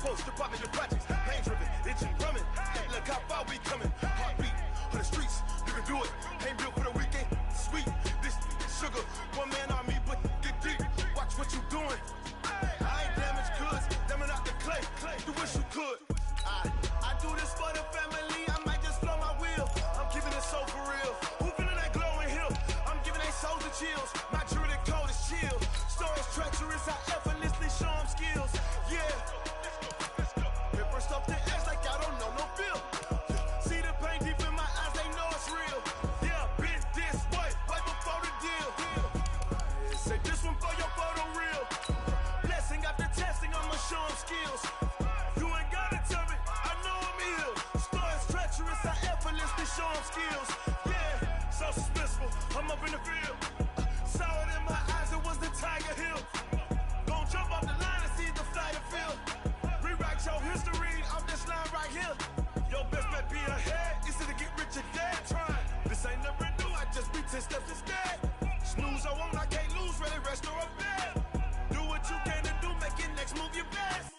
post, strip out in the projects. Pain driven, itching, drumming. Look how far we coming. Heartbeat for the streets. You can do it. Ain't built for the weekend. Sweet. This sugar. One man on me, but get deep. Watch what you doing. I ain't damaged goods. Damn it out the clay. You wish you could. I do this for the family. I might just flow my wheel. I'm keeping it so for real. Who feeling that glowing hill? I'm giving they souls the chills. My jewelry cold is chill. Stories treacherous. I effortlessly show them skills. Yeah. Hit first off the edge like I don't know no feel. See the pain deep in my eyes. They know it's real. Yeah, been this way before the deal. Say this one for your photo reel. Blessing after testing. I'ma show them skills. You ain't gotta tell me. I know I'm ill. Stories treacherous. I effortlessly show them skills. Yeah, so suspenseful. I'm up in the field. Saw it in my eyes. It was the Tiger Hill. Gon' jump off the line and see the flight of field. Rewrite your history off this line right here. Your best bet be ahead. Easy to get rich or dead trying. This ain't never new. I just be 10 steps instead. Snooze I won't. I can't lose. Ready, rest or a bed. Do what you can to do. Make your next move your best.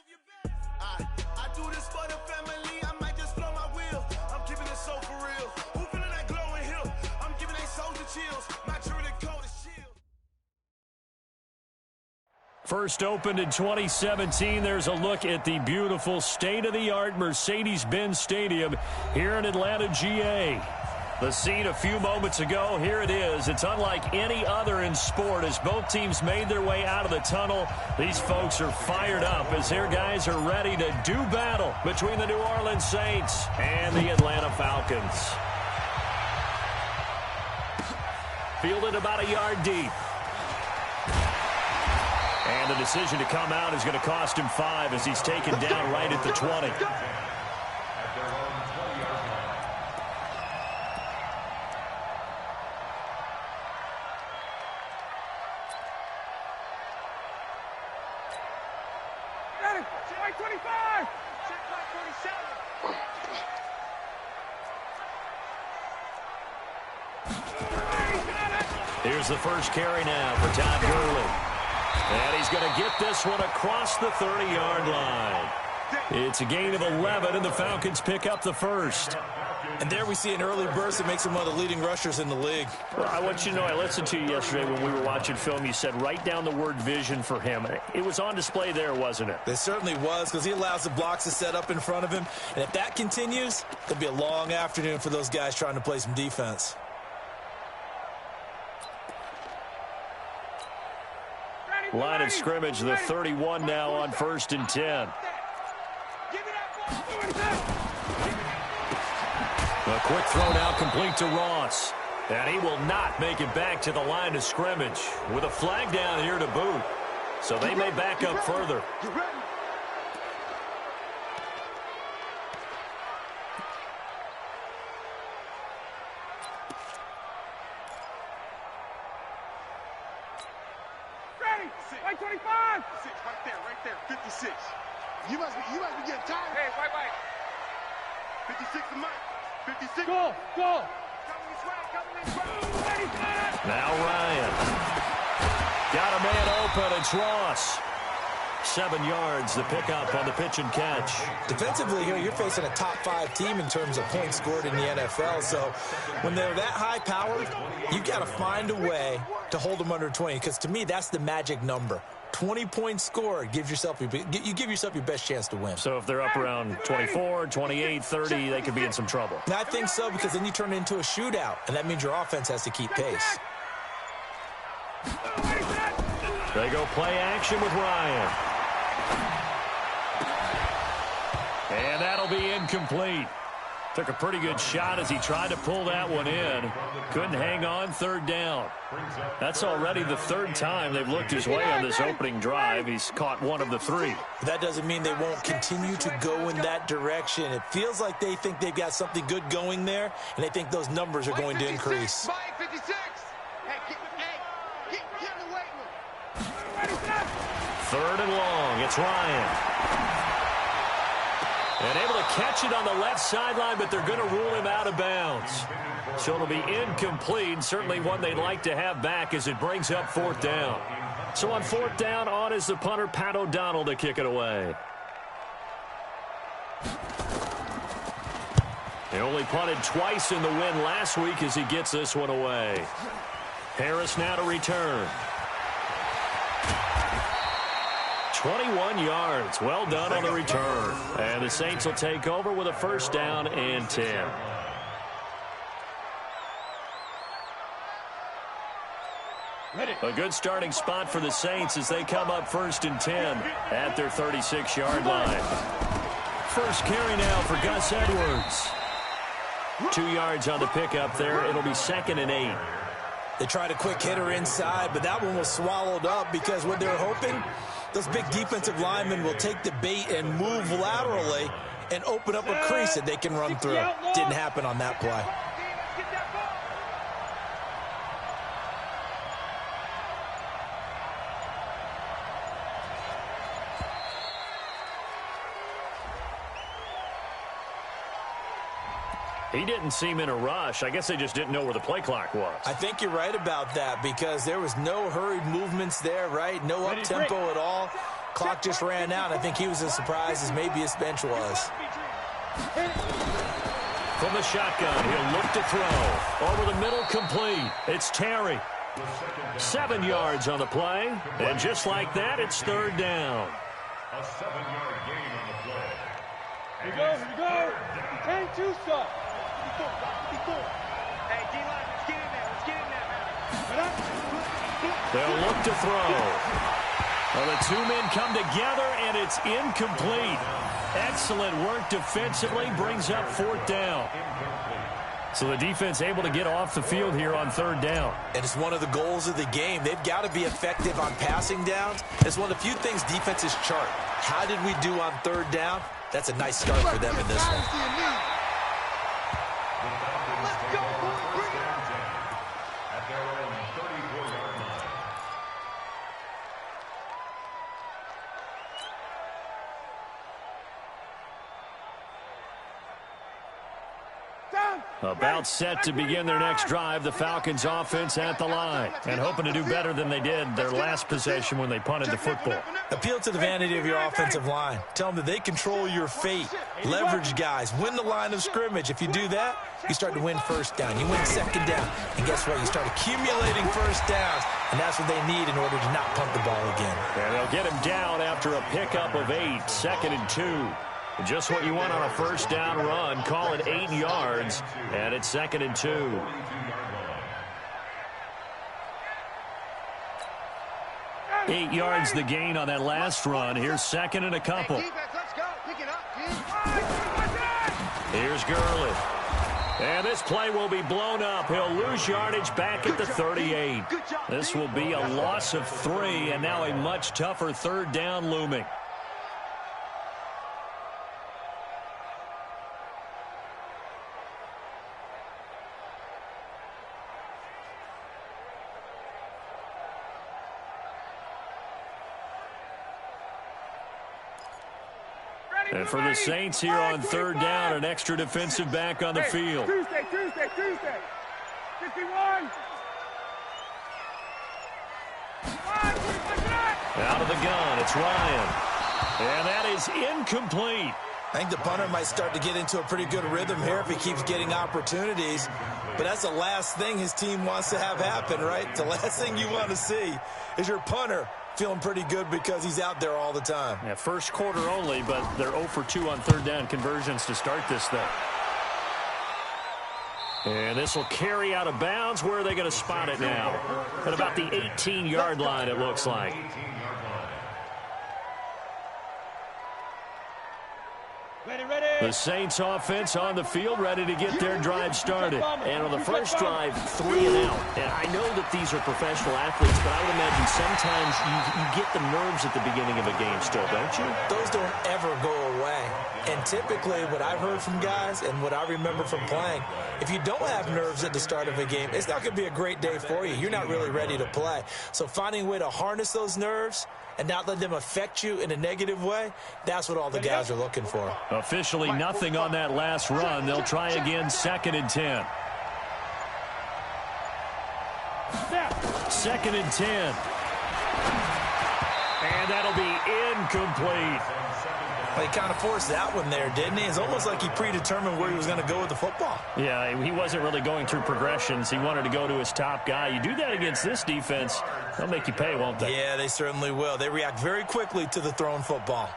I do this for the family. I might just flow my wheel. I'm keeping it so for real. Who feeling that glowing hill? I'm giving they souls the chills. My jewelry cold is chill. First opened in 2017. There's a look at the beautiful state-of-the-art Mercedes-Benz Stadium here in Atlanta, GA. The scene a few moments ago, here it is. It's unlike any other in sport as both teams made their way out of the tunnel. These folks are fired up as their guys are ready to do battle between the New Orleans Saints and the Atlanta Falcons. Fielded about a yard deep. And the decision to come out is going to cost him 5 as he's taken down right at the 20. Here's the first carry now for Todd Gurley. And he's going to get this one across the 30-yard line. It's a gain of 11, and the Falcons pick up the first. And there we see an early burst that makes him one of the leading rushers in the league. Well, I want you to know, I listened to you yesterday when we were watching film. You said write down the word vision for him. It was on display there, wasn't it? It certainly was, because he allows the blocks to set up in front of him. And if that continues, it'll be a long afternoon for those guys trying to play some defense. Line of scrimmage, the 31 now on 1st and 10. A quick throw now complete to Ross. And he will not make it back to the line of scrimmage with a flag down here to boot. So they may back up further. White 25. 6, right there. 56. You must be getting tired. Hey, white. 56 to Mike. 56. Go. Coming this way. Now Ryan. Got a man open. It's Ross. 7 yards, the pickup on the pitch and catch. Defensively here, you're facing a top 5 team in terms of points scored in the NFL. So when they're that high powered, you've got to find a way to hold them under 20. Because to me, that's the magic number. 20 points scored, you give yourself your best chance to win. So if they're up around 24, 28, 30, they could be in some trouble. And I think so, because then you turn it into a shootout, and that means your offense has to keep pace. They go play action with Ryan. And that'll be incomplete. Took a pretty good shot as he tried to pull that one in. Couldn't hang on, 3rd down. That's already the 3rd time they've looked his way on this opening drive. He's caught 1 of the 3. That doesn't mean they won't continue to go in that direction. It feels like they think they've got something good going there, and they think those numbers are going to increase. 56. Hey, get in the weight room. 3rd and long. It's Ryan. And able to catch it on the left sideline, but they're going to rule him out of bounds. So it'll be incomplete, certainly one they'd like to have back as it brings up 4th down. So on 4th down, on is the punter, Pat O'Donnell, to kick it away. He only punted twice in the win last week as he gets this one away. Harris now to return. 21 yards. Well done on the return. And the Saints will take over with a first down and 10. A good starting spot for the Saints as they come up 1st and 10 at their 36-yard line. First carry now for Gus Edwards. 2 yards on the pickup there. It'll be 2nd and 8. They tried a quick hitter inside, but that one was swallowed up because what they're hoping, those big defensive linemen will take the bait and move laterally and open up a crease that they can run through. Didn't happen on that play. He didn't seem in a rush. I guess they just didn't know where the play clock was. I think you're right about that because there was no hurried movements there, right? No up-tempo at all. Clock just ran out. I think he was as surprised as maybe his bench was. From the shotgun, he'll look to throw. Over the middle, complete. It's Terry. 7 yards on the play. And just like that, it's 3rd down. A 7-yard gain on the play. Here we go. 10-2 stuff. Hey, D-line, let's get in there. They'll look to throw. Well, the two men come together, and it's incomplete. Excellent work defensively, brings up 4th down. So the defense able to get off the field here on 3rd down. And it's one of the goals of the game. They've got to be effective on passing downs. It's one of the few things defenses chart. How did we do on 3rd down? That's a nice start for them in this one. About set to begin their next drive, the Falcons offense at the line and hoping to do better than they did their last possession when they punted the football. Appeal to the vanity of your offensive line. Tell them that they control your fate. Leverage guys. Win the line of scrimmage. If you do that, you start to win 1st down. You win 2nd down. And guess what? You start accumulating 1st downs. And that's what they need in order to not punt the ball again. And they'll get him down after a pickup of 8. 2nd and 2. Just what you want on a 1st down run. Call it 8 yards, and it's 2nd and 2. Eight yards the gain on that last run. Here's 2nd and a couple. Here's Gurley. And this play will be blown up. He'll lose yardage back at the 38. This will be a loss of 3, and now a much tougher 3rd down looming. And for the Saints here on 3rd down, an extra defensive back on the field. Tuesday. 51. Out of the gun, it's Ryan. And that is incomplete. I think the punter might start to get into a pretty good rhythm here if he keeps getting opportunities. But that's the last thing his team wants to have happen, right? The last thing you want to see is your punter feeling pretty good because he's out there all the time. Yeah, first quarter only, but they're 0 for 2 on 3rd down conversions to start this thing. And this will carry out of bounds. Where are they going to spot it now? At about the 18-yard line, it looks like. The Saints offense on the field, ready to get their drive started. And on the first drive, 3 and out. And I know that these are professional athletes, but I would imagine sometimes you get the nerves at the beginning of a game still, don't you? Those don't ever go away. And typically what I've heard from guys and what I remember from playing, if you don't have nerves at the start of a game, it's not going to be a great day for you. You're not really ready to play. So finding a way to harness those nerves and not let them affect you in a negative way, that's what all the guys are looking for. Officially nothing on that last run. They'll try again, 2nd and 10. 2nd and 10. And that'll be incomplete. He kind of forced that one there, didn't he? It's almost like he predetermined where he was going to go with the football. Yeah, he wasn't really going through progressions. He wanted to go to his top guy. You do that against this defense, they'll make you pay, won't they? Yeah, they certainly will. They react very quickly to the thrown football.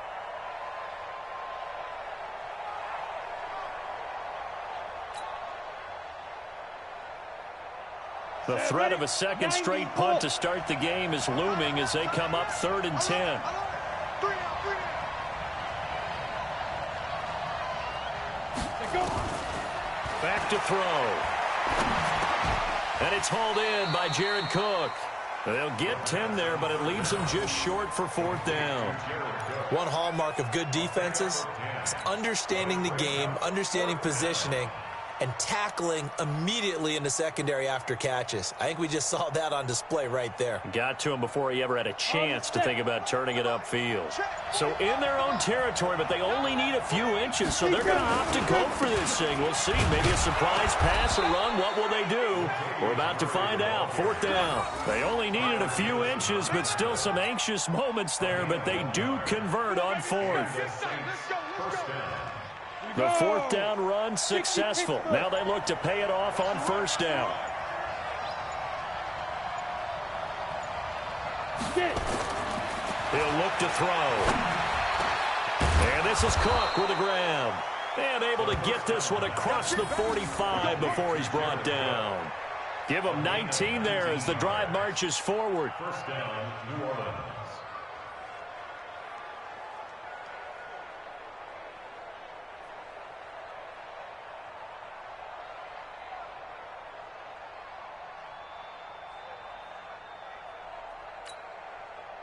The threat of a second straight punt to start the game is looming as they come up 3rd and 10. Back to throw. And it's hauled in by Jared Cook. They'll get 10 there, but it leaves them just short for 4th down. One hallmark of good defenses is understanding the game, understanding positioning, and tackling immediately in the secondary after catches. I think we just saw that on display right there. Got to him before he ever had a chance to think about turning it upfield. So in their own territory, but they only need a few inches, so they're going to opt to go for this thing. We'll see. Maybe a surprise pass or run. What will they do? We're about to find out. 4th down. They only needed a few inches, but still some anxious moments there, but they do convert on 4th. The 4th down run successful. Now they look to pay it off on 1st down. He'll look to throw. And this is Cook with a grab. And able to get this one across the 45 before he's brought down. Give him 19 there as the drive marches forward. 1st down, New Orleans.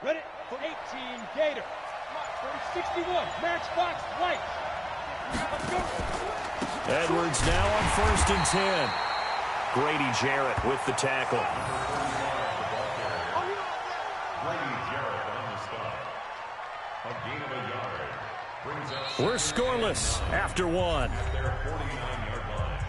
Ready for 18, Gator. 61, Matchbox White. Edwards now on 1st and 10. Grady Jarrett with the tackle. Grady Jarrett on the stop. A gain of a yard. Brings us We're scoreless after 1. at their 49-yard line.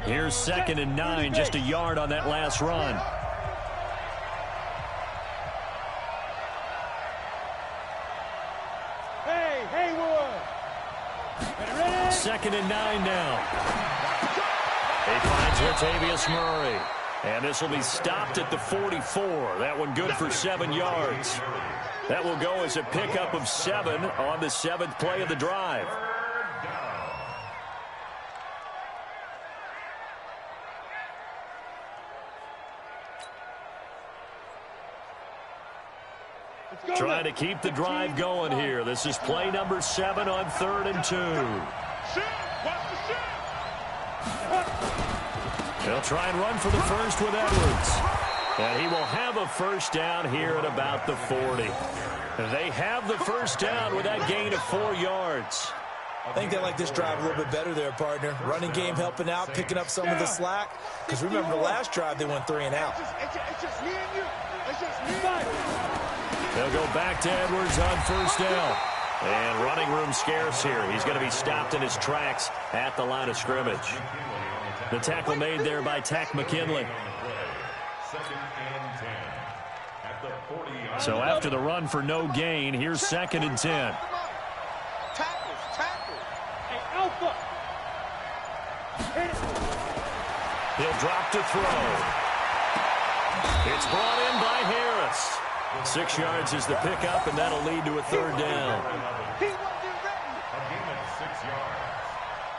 Here's 2nd and 9, just a yard on that last run. Hey, Haywood. 2nd and 9 now. He finds Latavius Murray. And this will be stopped at the 44. That one good for 7 yards. That will go as a pickup of 7 on the 7th play of the drive. Trying to keep the drive going here. This is play number 7 on 3rd and 2. They'll try and run for the first with Edwards. And he will have a 1st down here at about the 40. They have the 1st down with that gain of 4 yards. I think they like this drive a little bit better there, partner. Running game helping out, picking up some of the slack. Because remember the last drive, they went 3 and out. It's just me and you. It's just me. They'll go back to Edwards on 1st down. And running room scarce here. He's going to be stopped in his tracks at the line of scrimmage. The tackle made there by Tack McKinley. So after the run for no gain, here's 2nd and 10. Tackle. Hey, Alpha. He'll drop to throw. It's brought in by Harris. 6 yards is the pickup, and that'll lead to a 3rd down. A gain of 6 yards.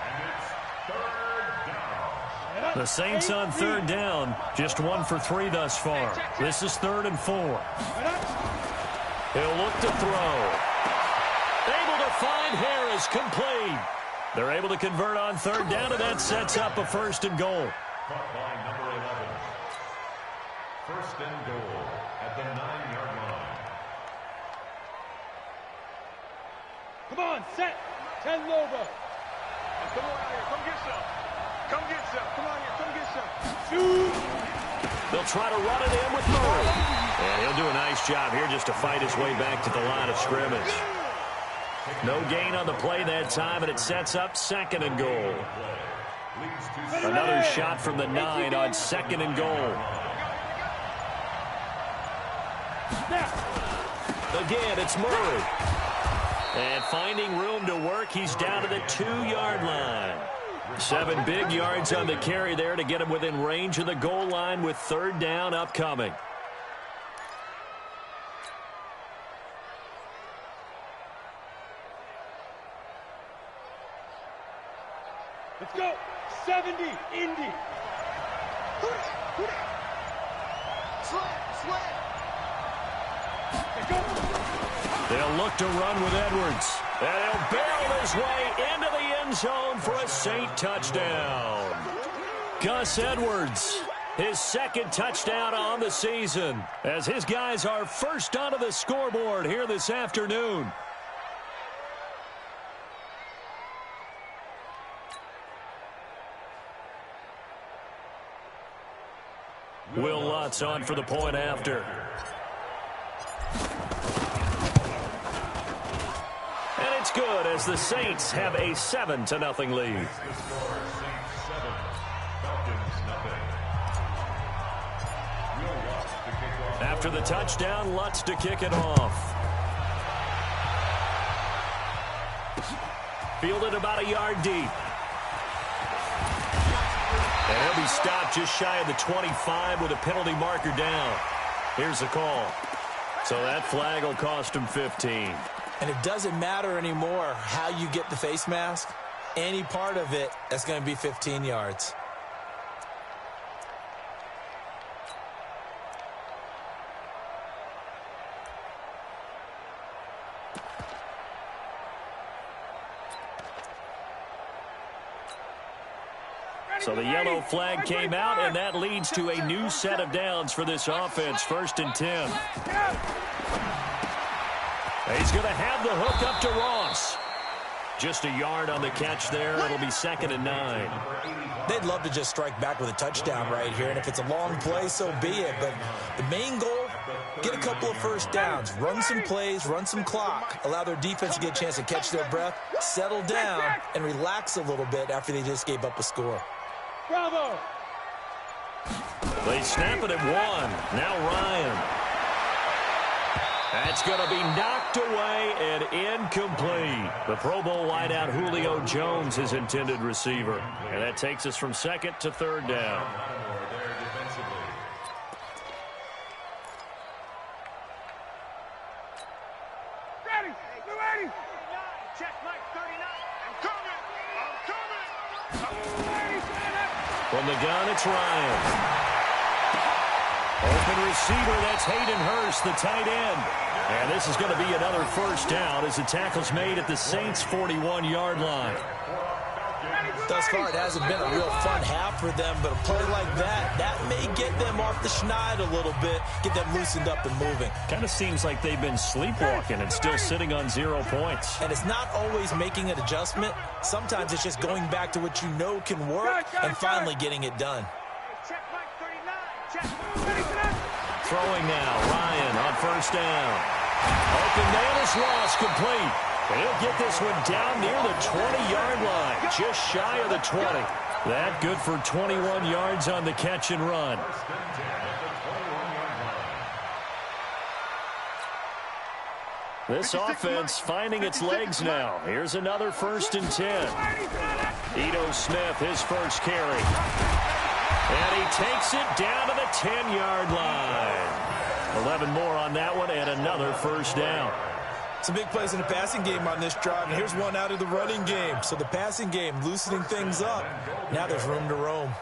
And it's 3rd down. The Saints on 3rd down, just 1 for 3 thus far. This is 3rd and 4. He'll look to throw. Able to find Harris, complete. They're able to convert on 3rd down, and that sets up a 1st and goal. Caught by number 11. 1st and goal at the 9-yard line. Come on, set. 10 Lobo. Come on out here. Come get some. Come get some. Come on here. Come get some. Shoot. They'll try to run it in with Murray. And he'll do a nice job here just to fight his way back to the line of scrimmage. No gain on the play that time, and it sets up 2nd and goal. Another shot from the 9 on 2nd and goal. Again, it's Murray. And finding room to work, he's down to the 2-yard line. 7 big yards on the carry there to get him within range of the goal line with 3rd down upcoming. Let's go. 70, Indy. They'll look to run with Edwards. And he'll barrel his way into the end zone for a Saint touchdown. Gus Edwards, his 2nd touchdown on the season, as his guys are first onto the scoreboard here this afternoon. Will Lutz on for the point after. And it's good as the Saints have a 7-0 lead. After the touchdown, Lutz to kick it off. Fielded about a yard deep. And he'll be stopped just shy of the 25 with a penalty marker down. Here's the call. So that flag will cost him 15. And it doesn't matter anymore how you get the face mask. Any part of it, that's going to be 15 yards. So the yellow flag came out, and that leads to a new set of downs for this offense. 1st and 10. He's going to have the hook up to Ross. Just a yard on the catch there. It'll be 2nd and 9. They'd love to just strike back with a touchdown right here, and if it's a long play, so be it. But the main goal, get a couple of first downs, run some plays, run some clock, allow their defense to get a chance to catch their breath, settle down, and relax a little bit after they just gave up a score. Bravo! They snap it at 1. Now Ryan. That's going to be knocked away and incomplete. The Pro Bowl wideout Julio Jones, his intended receiver. And that takes us from 2nd to 3rd down. Ready! We're ready! Check Mike 39. I'm coming! From the gun, it's Ryan. Open receiver, that's Hayden Hurst, the tight end. And this is going to be another 1st down as the tackle's made at the Saints' 41-yard line. Thus far, it hasn't been a real fun half for them, but a play like that may get them off the schneid a little bit, get them loosened up and moving. Kind of seems like they've been sleepwalking and still sitting on 0 points. And it's not always making an adjustment. Sometimes it's just going back to what you know can work and finally getting it done. Check Mike 39. Check. Throwing now, Ryan on 1st down. Open man is Ross, complete. And he'll get this one down near the 20-yard line, just shy of the 20. That good for 21 yards on the catch and run. This offense finding its legs now. Here's another 1st and 10. Ito Smith, his first carry. And he takes it down to the 10-yard line. 11 more on that one and another 1st down. Some big plays in the passing game on this drive, and here's one out of the running game. So the passing game loosening things up. Now there's room to roam.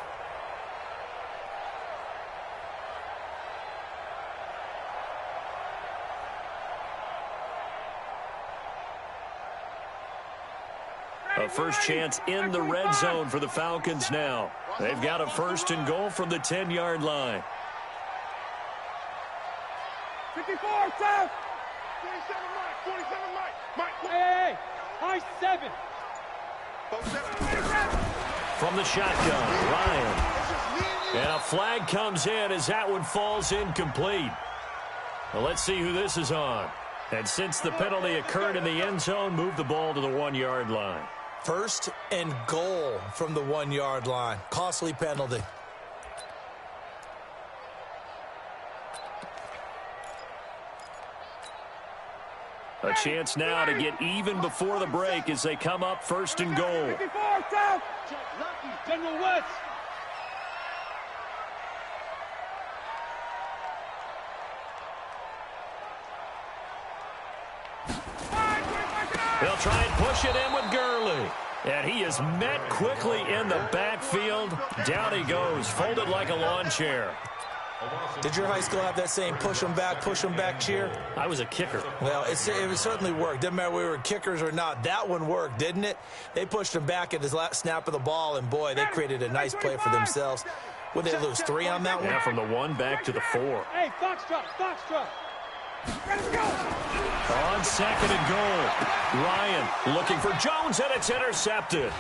A first chance in the red zone for the Falcons now. They've got a 1st and goal from the 10-yard line. 54, South. 27 Mike. 27 Mike. Hey, high 7. From the shotgun, Ryan. And a flag comes in as that one falls incomplete. Well, let's see who this is on. And since the penalty occurred in the end zone, move the ball to the 1-yard line. First and goal from the 1-yard line. Costly penalty. A chance now to get even before the break as they come up first and goal. 54, south. General West. They'll try and push it in with Gurley. And he is met quickly in the backfield. Down he goes, folded like a lawn chair. Did your high school have that same push them back cheer? I was a kicker. Well, it certainly worked. Didn't matter whether we were kickers or not. That one worked, didn't it? They pushed him back at his last snap of the ball, and boy, they created a nice play for themselves. Would they lose 3 on that one? Yeah, from the 1 back to the 4. Hey, Foxtrot. Let's go. On second and goal, Ryan looking for Jones, and it's intercepted.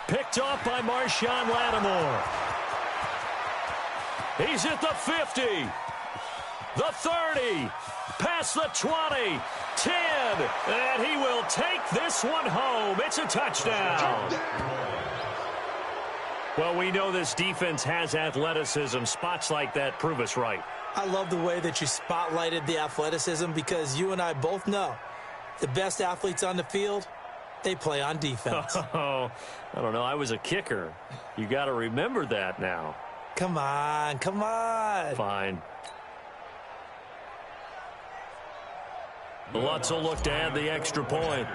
Picked off by Marshawn Lattimore. He's at the 50, the 30, past the 20, 10, and he will take this one home. It's a touchdown. Well, we know this defense has athleticism. Spots like that prove us right. I love the way that you spotlighted the athleticism because you and I both know the best athletes on the field, they play on defense. Oh, I don't know. I was a kicker. You got to remember that now. Come on. Fine. Lutz will look to add the extra point.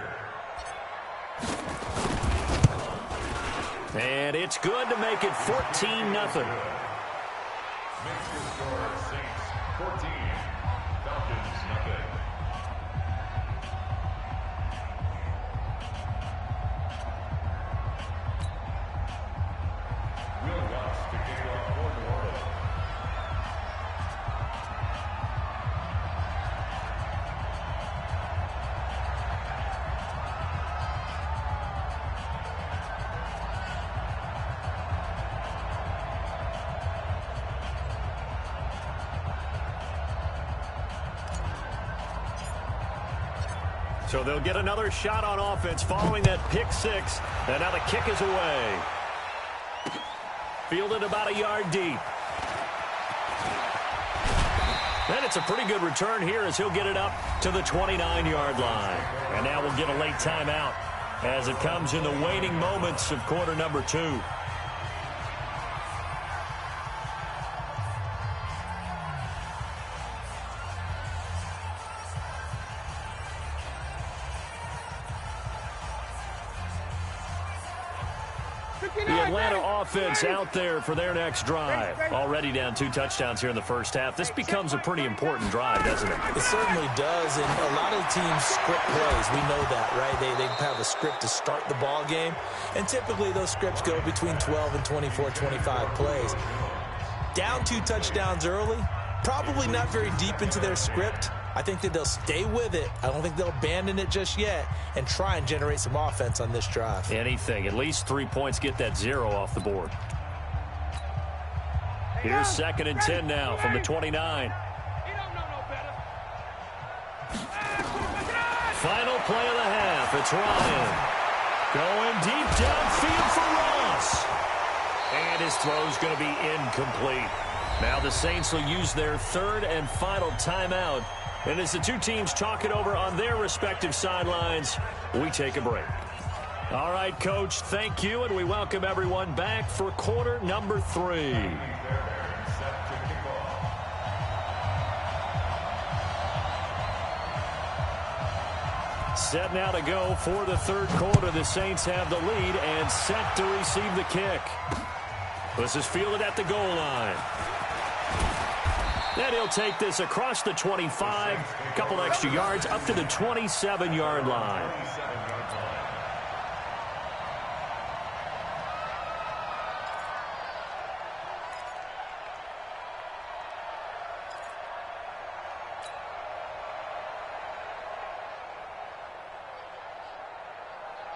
And it's good to make it 14-0. Saints 14, Falcons nothing. Will Lutz to kick off for New Orleans. So they'll get another shot on offense following that pick 6. And now the kick is away. Fielded about a yard deep. And it's a pretty good return here as he'll get it up to the 29-yard line. And now we'll get a late timeout as it comes in the waning moments of quarter number 2. The Atlanta offense out there for their next drive. Already down 2 touchdowns here in the first half. This becomes a pretty important drive, doesn't it? It certainly does, and a lot of teams script plays. We know that, right? They have a script to start the ball game, and typically those scripts go between 12 and 24, 25 plays. Down 2 touchdowns early, probably not very deep into their script. I think that they'll stay with it. I don't think they'll abandon it just yet and try and generate some offense on this drive. Anything. At least 3 points, get that 0 off the board. Here's second and 10 now from the 29. Final play of the half. It's Ryan. Going deep downfield for Ross. And his throw's going to be incomplete. Now the Saints will use their 3rd and final timeout. And as the 2 teams talk it over on their respective sidelines, we take a break. All right, Coach, thank you, and we welcome everyone back for quarter number 3. Set now to go for the 3rd quarter. The Saints have the lead and set to receive the kick. This is fielded at the goal line. Then he'll take this across the 25, a couple extra yards, up to the 27-yard line.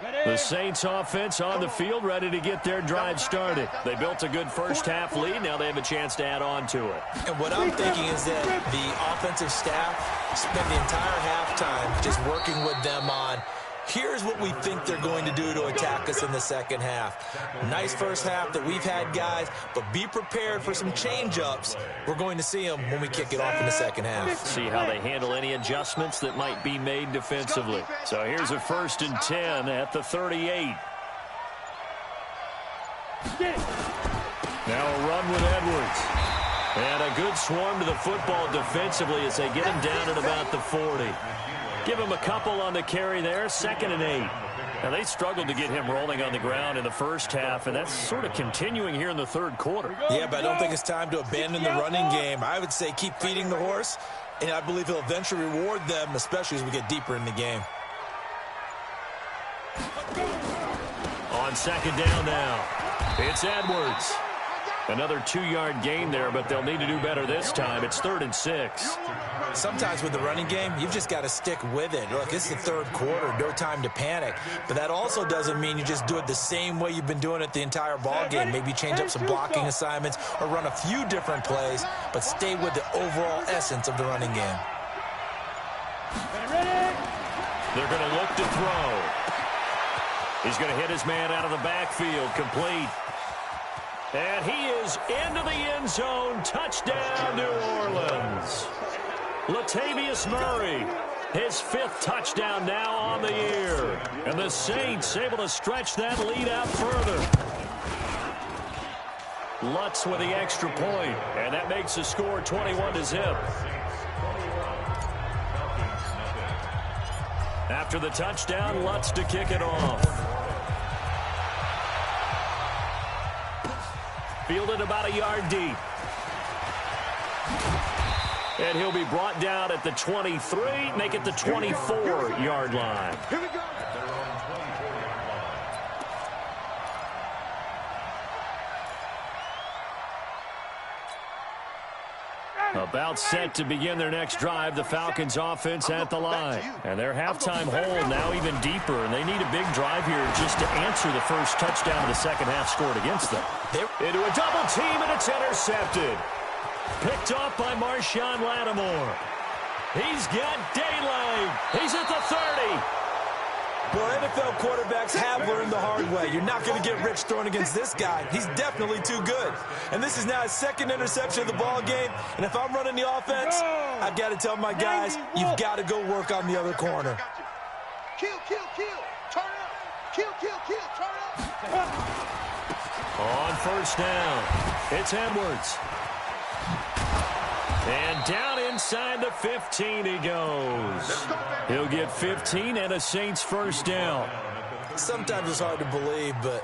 The Saints offense on the field, ready to get their drive started. They built a good first-half lead. Now they have a chance to add on to it. And what I'm thinking is that the offensive staff spent the entire halftime just working with them on, here's what we think they're going to do to attack us in the second half. Nice first half that we've had, guys, but be prepared for some change-ups. We're going to see them when we kick it off in the second half. See how they handle any adjustments that might be made defensively. So here's a 1st and 10 at the 38. Now a run with Edwards. And a good swarm to the football defensively as they get him down at about the 40. Give him a couple on the carry there, 2nd and 8. Now, they struggled to get him rolling on the ground in the first half, and that's sort of continuing here in the third quarter. Yeah, but I don't think it's time to abandon the running game. I would say keep feeding the horse, and I believe he'll eventually reward them, especially as we get deeper in the game. On 2nd down now, it's Edwards. Another 2-yard gain there, but they'll need to do better this time. It's 3rd and 6. Sometimes with the running game, you've just got to stick with it. Look, it's the third quarter, no time to panic. But that also doesn't mean you just do it the same way you've been doing it the entire ball game. Maybe change up some blocking assignments or run a few different plays, but stay with the overall essence of the running game. They're going to look to throw. He's going to hit his man out of the backfield, complete. And he is into the end zone. Touchdown, New Orleans. Latavius Murray, his 5th touchdown now on the year. And the Saints able to stretch that lead out further. Lutz with the extra point, and that makes the score 21-0. After the touchdown, Lutz to kick it off. Fielded about a yard deep. And he'll be brought down at the 23, make it the 24-yard line. Here we go. About set to begin their next drive, the Falcons offense at the line. And their halftime hole now even deeper, and they need a big drive here just to answer the first touchdown of the second half scored against them. Into a double team, and it's intercepted. Picked off by Marshawn Lattimore. He's got daylight. He's at the 30. Well, NFL quarterbacks have learned the hard way. You're not going to get rich throwing against this guy. He's definitely too good. And this is now his 2nd interception of the ball game. And if I'm running the offense, I've got to tell my guys, you've got to go work on the other corner. Kill, kill, kill. Turn up. Kill, kill, kill. Turn up. On 1st down, it's Edwards. And down inside the 15 he goes. He'll get 15 and a Saints 1st down. Sometimes it's hard to believe, but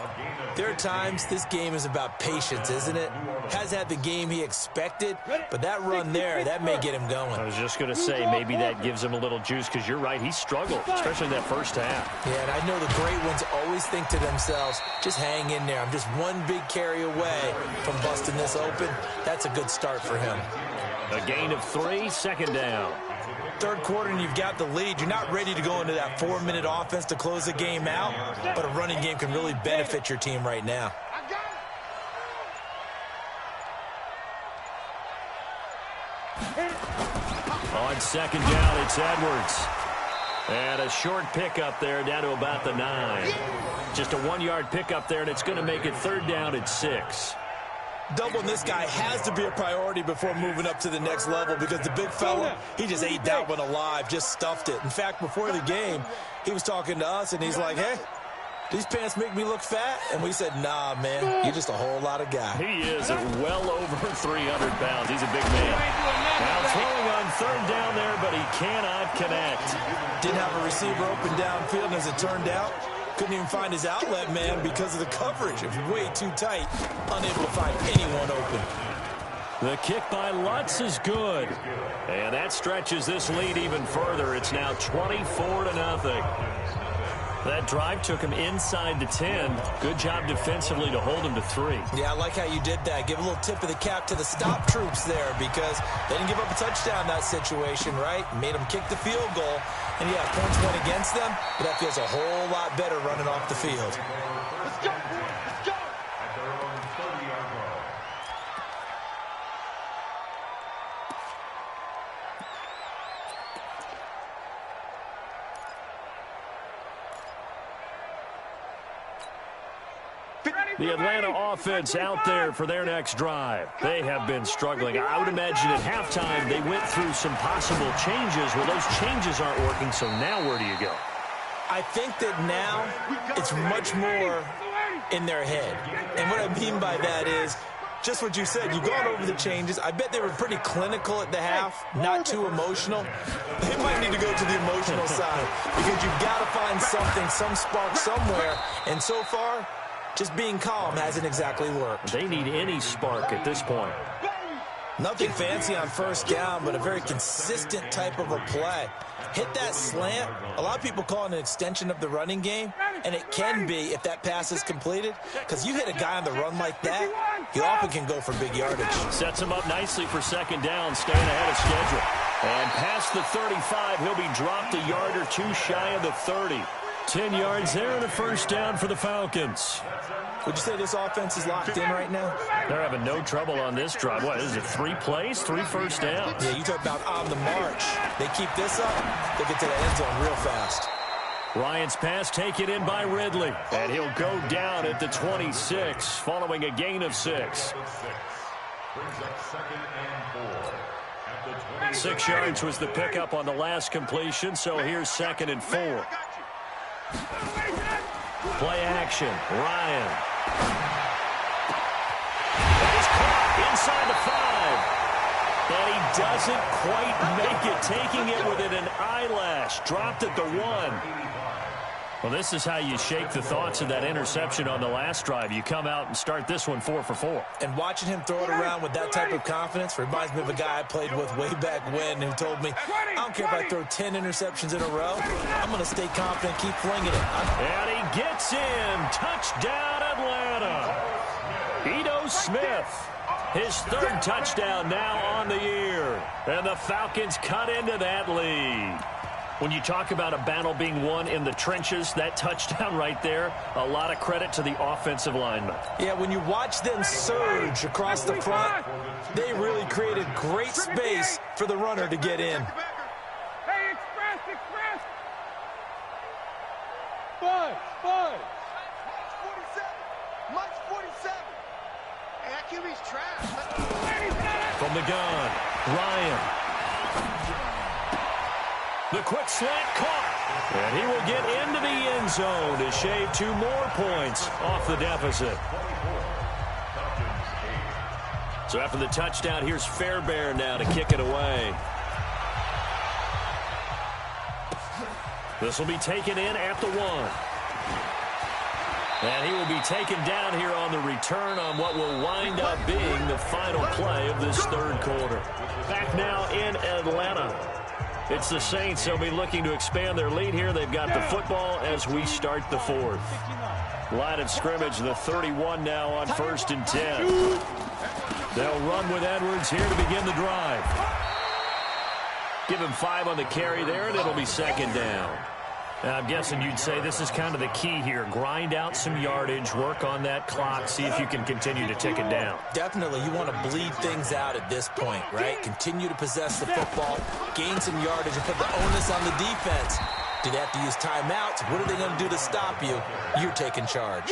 there are times this game is about patience, isn't it? Has had the game he expected, but that run there, that may get him going. I was just going to say, maybe that gives him a little juice, because you're right, he struggled, especially in that first half. Yeah, and I know the great ones always think to themselves, just hang in there. I'm just one big carry away from busting this open. That's a good start for him. A gain of 3, 2nd down. Third quarter and you've got the lead. You're not ready to go into that 4-minute offense to close the game out, but a running game can really benefit your team right now. On 2nd down, it's Edwards. And a short pickup there down to about the 9. Just a 1-yard pickup there, and it's going to make it 3rd down at 6. Doubling this guy has to be a priority before moving up to the next level, because the big fella, he just ate that one alive, just stuffed it. In fact, before the game, he was talking to us, and he's like, hey, these pants make me look fat? And we said, nah, man, you're just a whole lot of guy. He is well over 300 pounds. He's a big man. Now throwing on 3rd down there, but he cannot connect. Didn't have a receiver open downfield, and as it turned out, couldn't even find his outlet man because of the coverage. It was way too tight, unable to find anyone open. The kick by Lutz is good. And that stretches this lead even further. It's now 24-0. That drive took him inside the 10. Good job defensively to hold him to 3. Yeah, I like how you did that. Give a little tip of the cap to the stop troops there because they didn't give up a touchdown in that situation, right? Made them kick the field goal. And, yeah, points went against them, but that feels a whole lot better running off the field. Let's go, let's go. At their own 30-yard line. The Atlanta offense out there for their next drive. They have been struggling. I would imagine at halftime they went through some possible changes. Well, those changes aren't working, so now where do you go? I think that now it's much more in their head. And what I mean by that is just what you said. You've gone over the changes. I bet they were pretty clinical at the half, not too emotional. They might need to go to the emotional side because you've got to find something, some spark somewhere. And so far, just being calm hasn't exactly worked. They need any spark at this point. Nothing fancy on first down, but a very consistent type of a play. Hit that slant. A lot of people call it an extension of the running game, and it can be if that pass is completed, because you hit a guy on the run like that, he often can go for big yardage. Sets him up nicely for second down, staying ahead of schedule. And past the 35, he'll be dropped a yard or two shy of the 30. 10 yards there and a first down for the Falcons. Would you say this offense is locked in right now? They're having no trouble on this drive. What is it, 3 plays, 3 first downs? Yeah, you talk about on the march. They keep this up, they get to the end zone real fast. Ryan's pass taken in by Ridley. And he'll go down at the 26 following a gain of 6. Brings up 2nd and 4. At the 20. 6 yards was the pickup on the last completion, so here's 2nd and 4. Play action, Ryan. That is caught inside the 5. And he doesn't quite make it, taking it within an eyelash. Dropped at the 1. Well, this is how you shake the thoughts of that interception on the last drive. You come out and start this one 4 for 4. And watching him throw it around with that type of confidence reminds me of a guy I played with way back when who told me, I don't care if I throw 10 interceptions in a row, I'm going to stay confident, keep flinging it. And he gets in. Touchdown, Atlanta. Ito Smith. His 3rd touchdown now on the year. And the Falcons cut into that lead. When you talk about a battle being won in the trenches, that touchdown right there, a lot of credit to the offensive linemen. Yeah, when you watch them surge across the front, they really created great space for the runner to get in. Hey, express! Five! Mike's 47. Hey, that QB's trash. From the gun, Ryan. The quick slant caught. And he will get into the end zone to shave 2 more points off the deficit. So after the touchdown, here's Fairbairn now to kick it away. This will be taken in at the 1. And he will be taken down here on the return on what will wind up being the final play of this 3rd quarter. Back now in Atlanta. It's the Saints. They'll be looking to expand their lead here. They've got the football as we start the 4th. Line of scrimmage, the 31 now on 1st and 10. They'll run with Edwards here to begin the drive. Give him 5 on the carry there, and it'll be 2nd down. Now, I'm guessing you'd say this is kind of the key here. Grind out some yardage, work on that clock, see if you can continue to tick it down. Definitely, you want to bleed things out at this point, right? Continue to possess the football, gain some yardage, and put the onus on the defense. Do they have to use timeouts? What are they going to do to stop you? You're taking charge.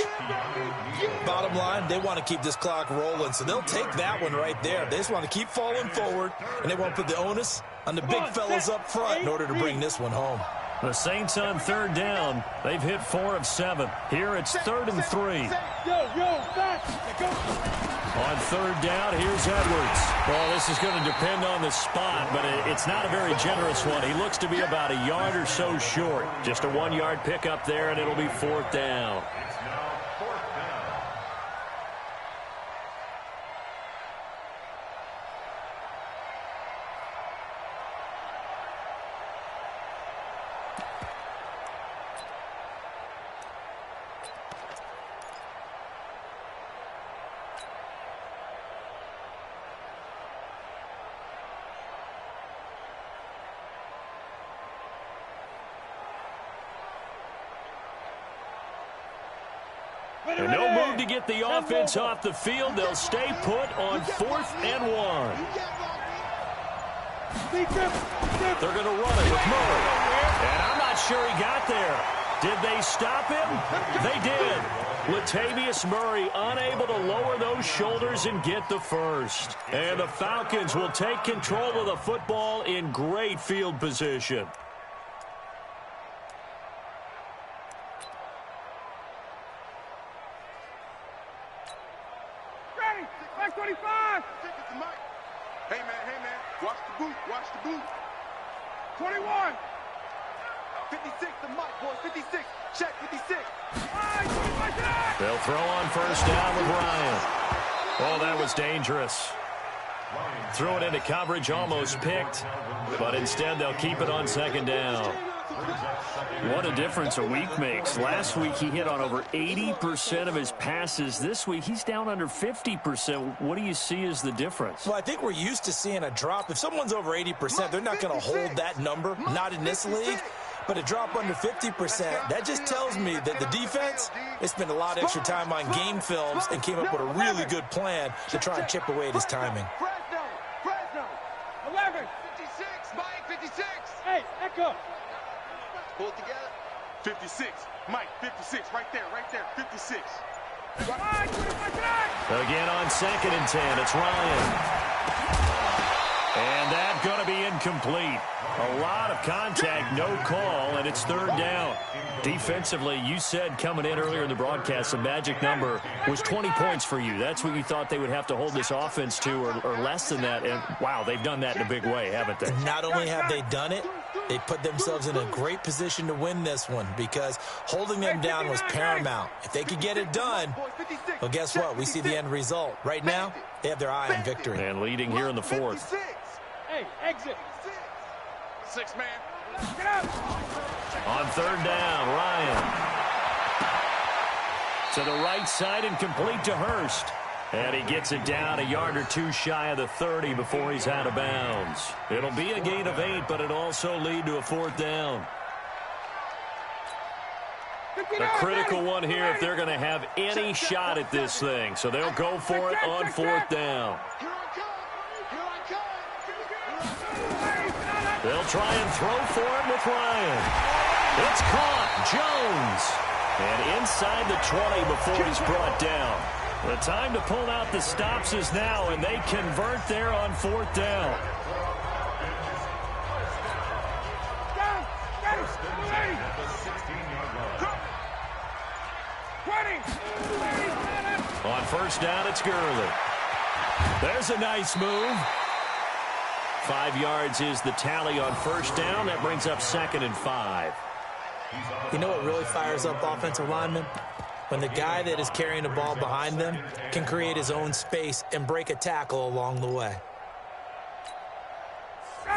Bottom line, they want to keep this clock rolling, so they'll take that one right there. They just want to keep falling forward, and they want to put the onus on the big fellas up front in order to bring this one home. The Saints on 3rd down. They've hit 4 of 7. Here it's 3rd and 3. Back! On 3rd down, here's Edwards. Well, this is going to depend on the spot, but it's not a very generous one. He looks to be about a yard or so short. Just a 1-yard pickup there, and it'll be 4th down. And no move to get the offense off the field. They'll stay put on 4th and 1. They're going to run it with Murray. And I'm not sure he got there. Did they stop him? They did. Latavius Murray unable to lower those shoulders and get the first. And the Falcons will take control of the football in great field position. Ready, back 25. Hey, man, watch the boot. 21. 56, the mic, boys, 56. Check, 56. They'll throw on first down with Ryan. Oh, that was dangerous. Threw it into coverage, almost picked, but instead they'll keep it on 2nd down. What a difference a week makes. Last week he hit on over 80% of his passes. This week he's down under 50%. What do you see as the difference? Well, I think we're used to seeing a drop. If someone's over 80%, they're not going to hold that number, not in this league. But a drop under 50%, that just tells me that the defense, they spent a lot of extra time on game films and came up with a really good plan to try and chip away at his timing. Fresno. 11. 56, Mike, 56. Hey, echo. Pull it together. 56, Mike, 56, right there, 56. Again on 2nd and 10, it's Ryan. And that's going to be incomplete. A lot of contact, no call, and it's 3rd down. Defensively, you said coming in earlier in the broadcast, the magic number was 20 points for you. That's what you thought they would have to hold this offense to, or less than that. And, wow, they've done that in a big way, haven't they? Not only have they done it, they put themselves in a great position to win this one because holding them down was paramount. If they could get it done, well, guess what? We see the end result. Right now, they have their eye on victory. And leading here in the 4th. Hey, exit. 6 man. Get up. On 3rd down, Ryan. To the right side and complete to Hurst. And he gets it down a yard or two shy of the 30 before he's out of bounds. It'll be a gain of 8, but it'll also lead to a 4th down. A critical one here if they're going to have any shot at this thing. So they'll go for it on 4th down. They'll try and throw for it with Ryan. It's caught. Jones. And inside the 20 before he's brought down. The time to pull out the stops is now, and they convert there on 4th down. On 1st down, it's Gurley. There's a nice move. 5 yards is the tally on 1st down. That brings up 2nd and 5. You know what really fires up offensive linemen? When the guy that is carrying the ball behind them can create his own space and break a tackle along the way.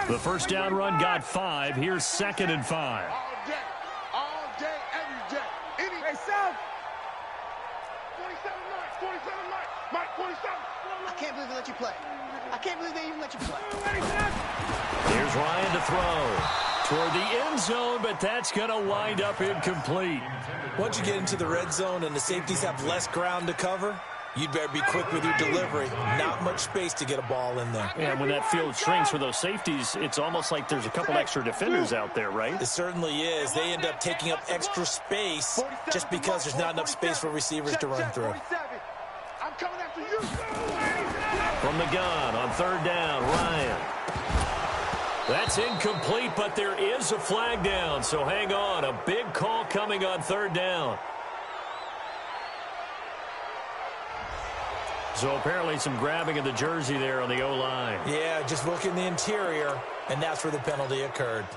The 1st down run got 5. Here's 2nd and 5. All day, every day. Hey, South. 27 Mike, 27. I can't believe they let you play. I can't believe they even let you play. Here's Ryan to throw. Toward the end zone, but that's going to wind up incomplete. Once you get into the red zone and the safeties have less ground to cover, you'd better be quick with your delivery. Not much space to get a ball in there. Yeah, when that field shrinks for those safeties, it's almost like there's a couple extra defenders out there, right? It certainly is. They end up taking up extra space just because there's not enough space for receivers to run through. I'm coming after you. From the gun on 3rd down, Ryan. That's incomplete, but there is a flag down, so hang on. A big call coming on 3rd down. So apparently some grabbing of the jersey there on the O-line. Yeah, just look in the interior, and that's where the penalty occurred.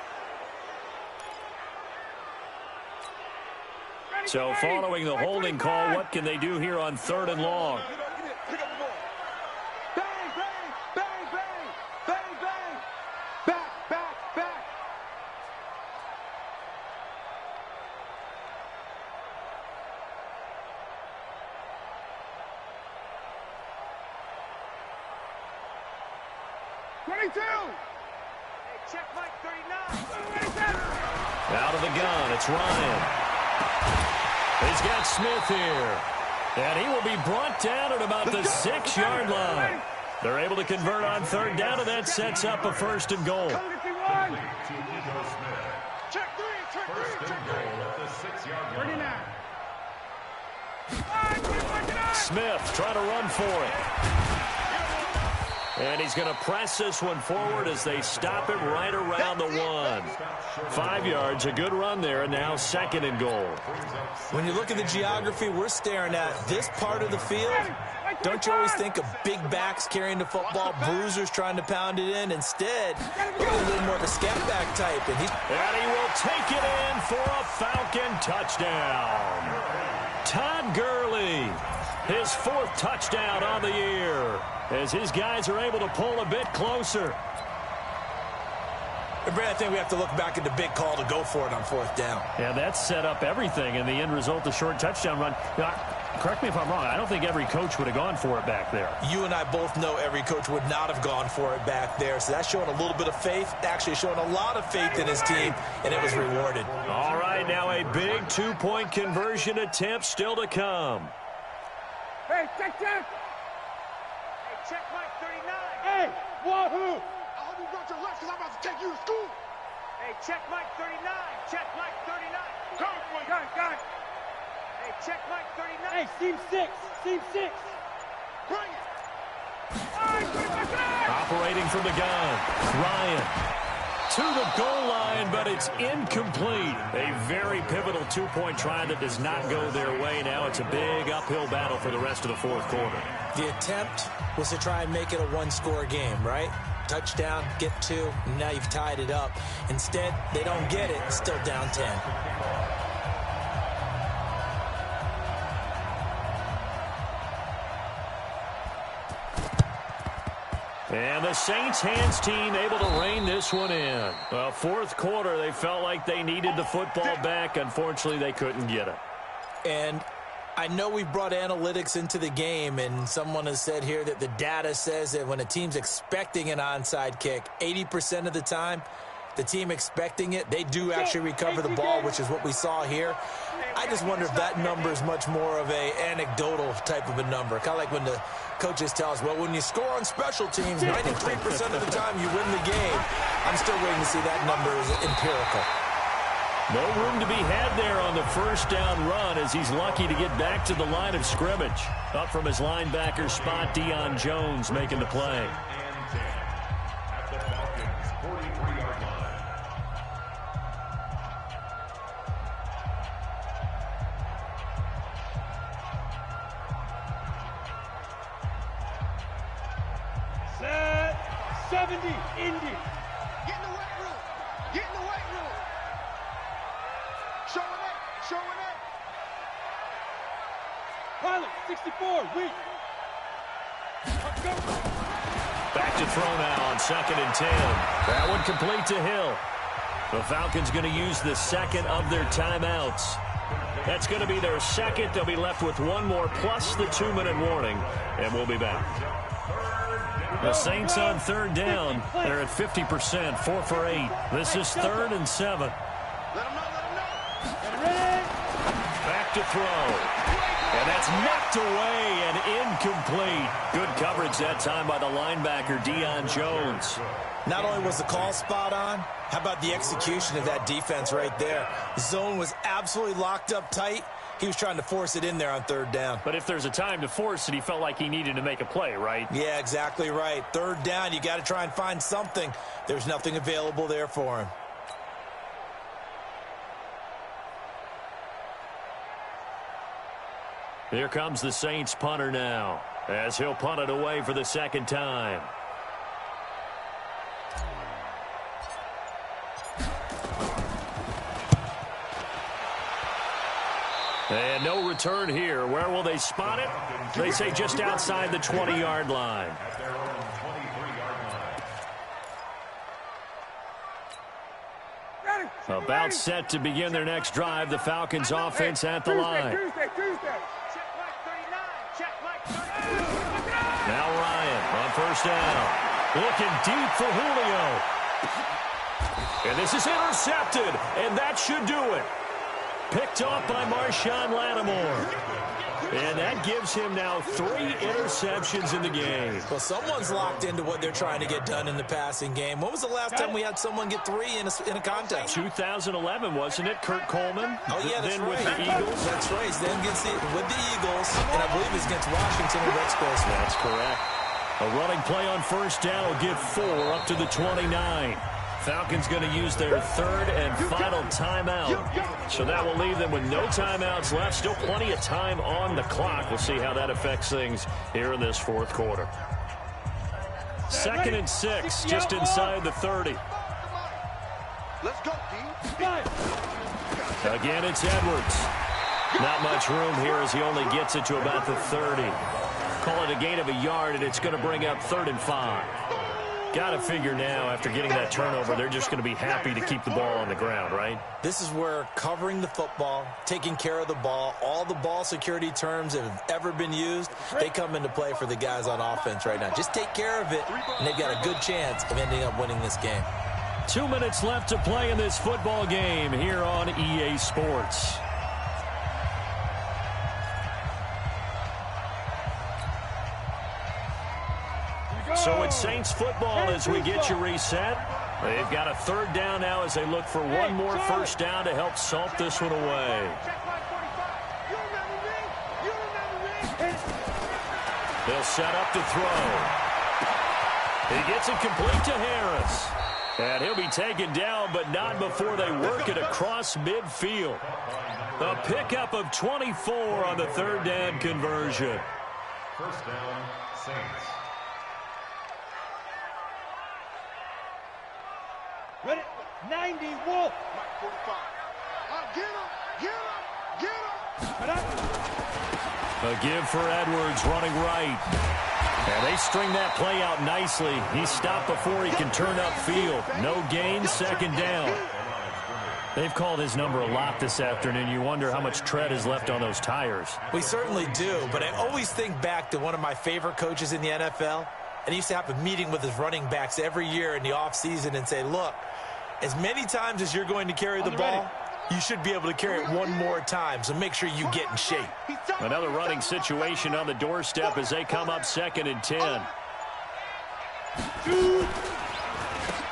So following the holding call, what can they do here on 3rd and long? Out of the gun, it's Ryan. He's got Smith here. And he will be brought down at about the 6-yard line. They're able to convert on third down, and that sets up a 1st and goal. Check 3, First and goal at the 6-yard line. Smith trying to run for it. And he's going to press this one forward as they stop him right around the 1. 5 yards, a good run there, and now 2nd and goal. When you look at the geography we're staring at, this part of the field, don't you always think of big backs carrying the football, bruisers trying to pound it in? Instead, look at a little more of a scat back type. And he will take it in for a Falcon touchdown. Todd Gurley, his 4th touchdown on the year, as his guys are able to pull a bit closer. Brad, I think we have to look back at the big call to go for it on 4th down. Yeah, that set up everything, and the end result, the short touchdown run. Correct me if I'm wrong, I don't think every coach would have gone for it back there. You and I both know every coach would not have gone for it back there, so that's showing a little bit of faith, actually showing a lot of faith in his team, and it was rewarded. All right, now a big 2-point conversion attempt still to come. Hey, check. Hey, check Mike 39. Hey, wahoo! I hope you brought your lunch because I'm about to take you to school. Hey, check Mike 39. Check Mike 39. Got it. Hey, check Mike 39. Hey, seam 6. Bring it. Operating from the gun, Ryan to the goal line, but it's incomplete. A very pivotal 2-point try that does not go their way. Now it's a big uphill battle for the rest of the 4th quarter. The attempt was to try and make it a 1-score game, right? Touchdown, get 2, and now you've tied it up. Instead, they don't get it, still down 10. And the Saints hands team able to rein this one in. Well, 4th quarter, they felt like they needed the football back. Unfortunately, they couldn't get it. And I know we brought analytics into the game, and someone has said here that the data says that when a team's expecting an onside kick, 80% of the time, the team expecting it, they do actually recover the ball, which is what we saw here. I just wonder if that number is much more of a anecdotal type of a number. Kind of like when the coaches tell us, well, when you score on special teams, 93% of the time you win the game. I'm still waiting to see that number is empirical. No room to be had there on the 1st down run as he's lucky to get back to the line of scrimmage. Up from his linebacker spot, Deion Jones making the play. At the Falcons' 43-yard line. Set 70, Indy. Get in the weight room. Showing it. Pilot 64, weak. Back to throw now on 2nd and 10. That one complete to Hill. The Falcons going to use the 2nd of their timeouts. That's going to be their 2nd. They'll be left with 1 more plus the 2-minute warning, and we'll be back. The Saints on 3rd down. They're at 50%, 4 for 8. This is 3rd and 7. Let him know. Back to throw. And that's knocked away and incomplete. Good coverage that time by the linebacker, Deion Jones. Not only was the call spot on, how about the execution of that defense right there? The zone was absolutely locked up tight. He was trying to force it in there on 3rd down. But if there's a time to force it, he felt like he needed to make a play, right? Yeah, exactly right. 3rd down, you got to try and find something. There's nothing available there for him. Here comes the Saints punter now, as he'll punt it away for the 2nd time. And no return here. Where will they spot it? They say just outside the 20-yard line. At their own 23-yard line. About set to begin their next drive. The Falcons offense at the line. Now Ryan on 1st down. Looking deep for Julio. And this is intercepted. And that should do it. Picked off by Marshawn Lattimore. And that gives him now 3 interceptions in the game. Well, someone's locked into what they're trying to get done in the passing game. When was the last time we had someone get 3 in a contest? 2011, wasn't it, Kurt Coleman? Oh, yeah, that's then right. with the Eagles. That's right. Then with the Eagles, and I believe it's against Washington and Rex Grossman. That's correct. A running play on first down will give 4 up to the 29. Falcons going to use their 3rd and final timeout. So that will leave them with no timeouts left. Still plenty of time on the clock. We'll see how that affects things here in this 4th quarter. 2nd and 6, just inside the 30. Let's go, D. Again, it's Edwards. Not much room here as he only gets it to about the 30. Call it a gain of a yard, and it's going to bring up 3rd and 5. Got to figure now, after getting that turnover, they're just going to be happy to keep the ball on the ground, right? This is where covering the football, taking care of the ball, all the ball security terms that have ever been used, they come into play for the guys on offense right now. Just take care of it, and they've got a good chance of ending up winning this game. 2 minutes left to play in this football game here on EA Sports. So it's Saints football as we get you reset. They've got a 3rd down now as they look for one more first down to help salt this one away. They'll set up to throw. He gets it complete to Harris. And he'll be taken down, but not before they work it across midfield. A pickup of 24 on the 3rd down conversion. First down, Saints. Ready? 90, Wolf. Mike 45. Get him. Get him. A give for Edwards running right. And they string that play out nicely. He's stopped before he can turn upfield. No gain, 2nd down. They've called his number a lot this afternoon. You wonder how much tread is left on those tires. We certainly do, but I always think back to one of my favorite coaches in the NFL, and he used to have a meeting with his running backs every year in the offseason and say, look, as many times as you're going to carry the ball, you should be able to carry it one more time, so make sure you get in shape. Another running situation on the doorstep as they come up 2nd and 10.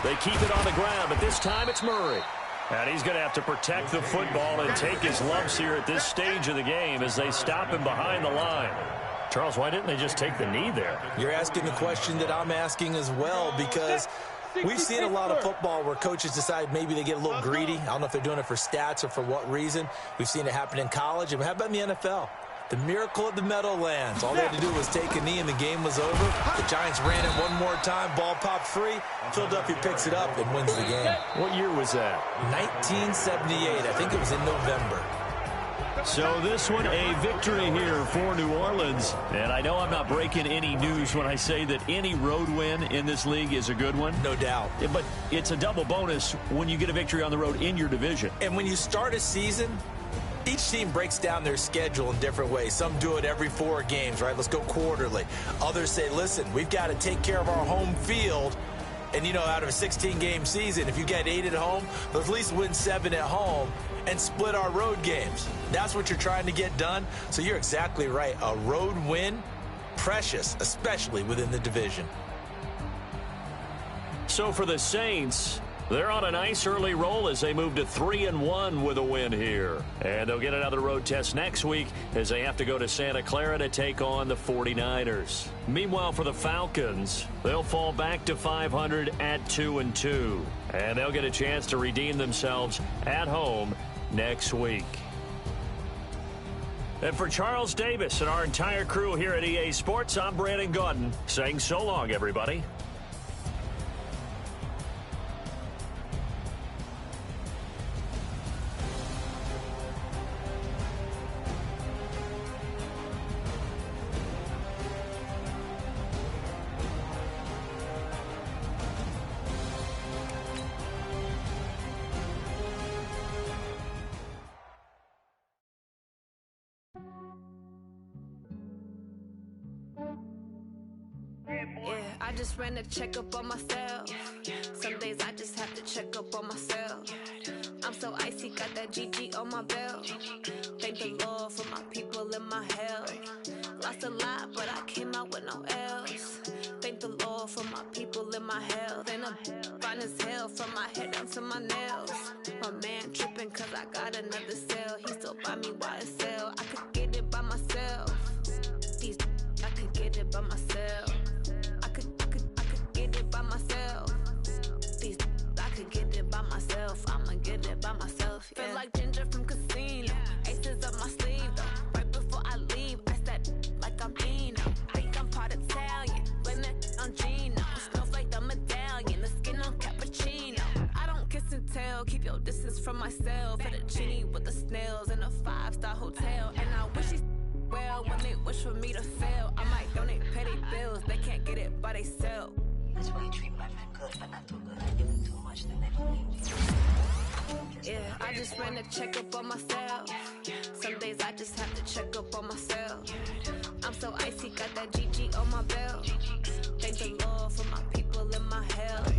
They keep it on the ground, but this time it's Murray. And he's going to have to protect the football and take his lumps here at this stage of the game as they stop him behind the line. Charles, why didn't they just take the knee there? You're asking the question that I'm asking as well, because we've seen a lot of football where coaches decide maybe they get a little greedy. I don't know if they're doing it for stats or for what reason. We've seen it happen in college. And how about in the NFL? The miracle of the Meadowlands. All they had to do was take a knee and the game was over. The Giants ran it one more time. Ball popped free. Philadelphia picks it up and wins the game. What year was that? 1978. I think it was in November. So this one, a victory here for New Orleans. And I know I'm not breaking any news when I say that any road win in this league is a good one. No doubt. But it's a double bonus when you get a victory on the road in your division. And when you start a season, each team breaks down their schedule in different ways. Some do it every 4 games, right? Let's go quarterly. Others say, listen, we've got to take care of our home field. And, you know, out of a 16-game season, if you get 8 at home, let's at least win 7 at home and split our road games. That's what you're trying to get done. So you're exactly right. A road win, precious, especially within the division. So for the Saints, they're on a nice early roll as they move to 3-1 with a win here. And they'll get another road test next week as they have to go to Santa Clara to take on the 49ers. Meanwhile, for the Falcons, they'll fall back to 500 at 2-2. And they'll get a chance to redeem themselves at home next week. And for Charles Davis and our entire crew here at EA Sports, I'm Brandon Gaudin saying so long, everybody. just ran a checkup on myself. Some days I just have to check up on myself. I'm so icy, got that GG on my belt. Thank the Lord for my people and my health. Lost a lot, but I came out with no L's. Thank the Lord for my people and my health. And I'm fine as hell from my head down to my nails. My man tripping cause I got another cell. He still buy me YSL. I could get it by myself. These I could get it by myself. I could get it by myself. These I could get it by myself. I'ma get it by myself. Yeah. Feel like Ginger from Casino. Aces up my sleeve though. Right before I leave, I said like I'm Eno. Think I'm part Italian. Blame it on Gino. Snowflake the medallion. The skin on cappuccino. I don't kiss and tell. Keep your distance from myself. At a genie with the snails in a 5-star hotel. And I wish he's well when they wish for me to fail. I might donate petty bills. They can't get it by themselves. That's why you treat my friend good, but not too good. I give them too much, then they don't need me. Yeah, I just ran a checkup on myself. Some days I just have to check up on myself. I'm so icy, got that GG on my belt. Thank the Lord for my people and my health.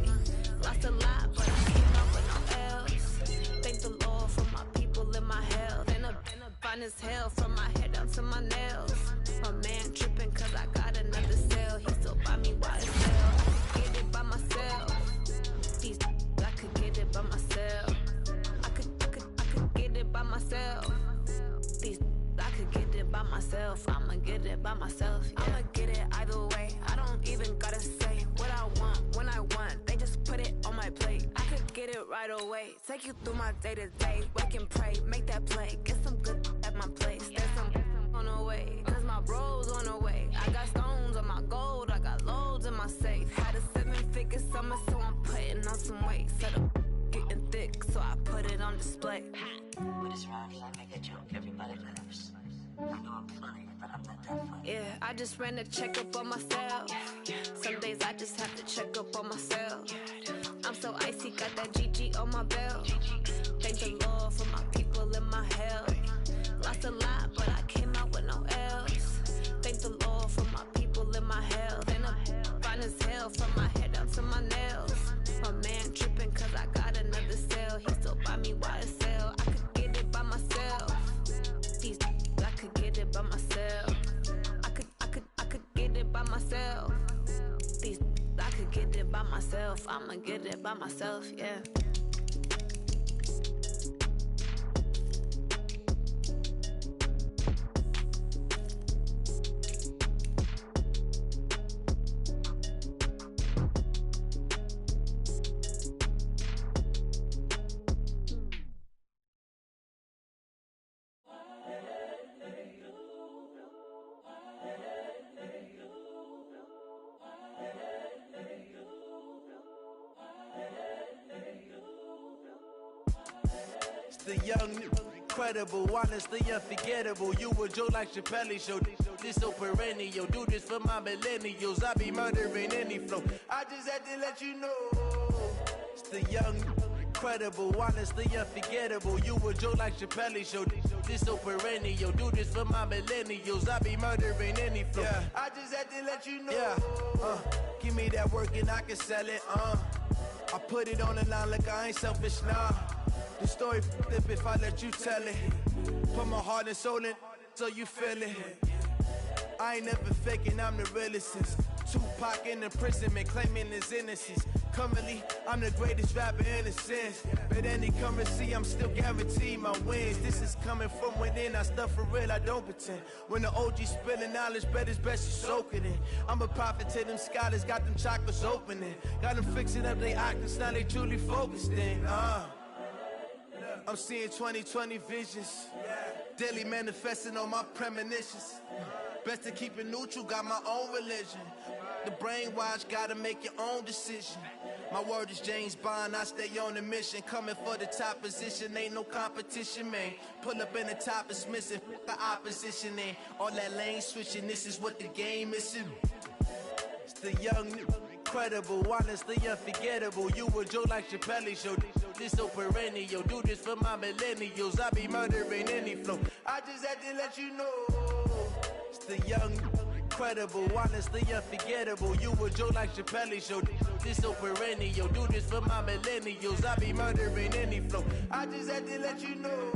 Lost a lot, but I came out with no L's. Thank the Lord for my people and my health. And I'm fine as hell from my head down to my nails. My man tripping cause I got another cell. He still buy me YSL. I could get it by myself. These I could get it by myself. I could get it by myself. These I could get it by myself. I'ma get it by myself. Yeah. I'ma get it either way. I don't even gotta say what I want when I want. They just put it on my plate. I could get it right away. Take you through my day to day. Wake and pray, make that play. Get some good at my place. There's some on the way, cause my bro's on the way. I got stones on my gold. I got loads in my safe. Had a 7-figure summer, so I'm putting on some weight. Set up getting thick, so I put it on display. With this round, I make a joke. Everybody laughs. I know I'm funny, but I'm not that funny. Yeah, I just ran a checkup on myself. Some days I just have to check up on myself. I'm so icy, got that GG on my belt. Thank the Lord for my people and my health. Lost a lot, but I came out with no L's. Thank the Lord for my people and my health. And I'm fine as hell from my head down to my nails. My man tripping cause I got another cell. He still buy me YSL. I could get it by myself. These I could get it by myself. I could get it by myself. These I could get it by myself. I'ma get it by myself, yeah. The young, incredible, honestly unforgettable. You a Joe like Chappelle show. This so perennial. Do this for my millennials. I be murdering any flow. I just had to let you know. It's the young, incredible, honestly unforgettable. You a Joe like Chappelle show. This so perennial. Do this for my millennials. I be murdering any flow. Yeah. I just had to let you know. Yeah. Give me that work and I can sell it. I put it on the line like I ain't selfish, nah. The story flip if I let you tell it. Put my heart and soul in so you feel it. I ain't never faking, I'm the realest since Tupac in imprisonment, claiming his innocence. Currently, I'm the greatest rapper in a sense. But any currency, I'm still guaranteed my wins. This is coming from within, I stuff for real, I don't pretend. When the OG spilling knowledge, bet it's best you soak it in. I'm a prophet to them scholars, got them chakras opening. Got them fixing up their octaves, now they truly focused in. I'm seeing 2020 visions. Daily manifesting on my premonitions. Best to keep it neutral, got my own religion. The brainwash, gotta make your own decision. My word is James Bond, I stay on a mission. Coming for the top position, ain't no competition, man. Pull up in the top is missing, the opposition ain't. All that lane switching, this is what the game is. It's the young, incredible, honestly unforgettable. You a Joe like Chappelle show. This so perennial. Do this for my millennials. I be murdering any flow. I just had to let you know. It's the young, Incredible, honestly unforgettable. You a joke like Chappelle show. This so perennial. Do this for my millennials. I be murdering any flow. I just had to let you know.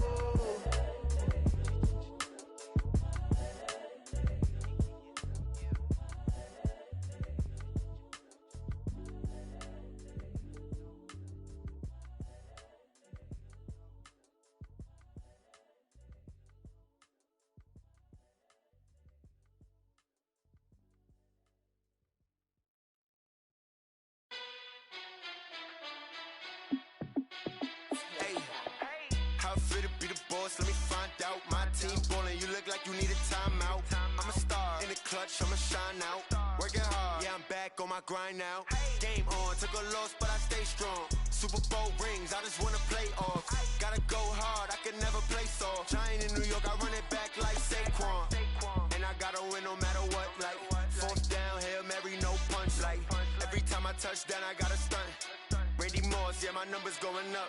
Let me find out. My team ballin', you look like you need a timeout. I'm a star in the clutch, I'ma shine out. Working hard, yeah, I'm back on my grind now. Game on, took a loss, but I stay strong. Super Bowl rings, I just wanna play off. Gotta go hard, I can never play soft. Giant in New York, I run it back like Saquon. And I gotta win no matter what, like fourth down, Hail Mary, no punch. Like every time I touch down, I gotta stunt. Randy Moss, yeah, my numbers going up.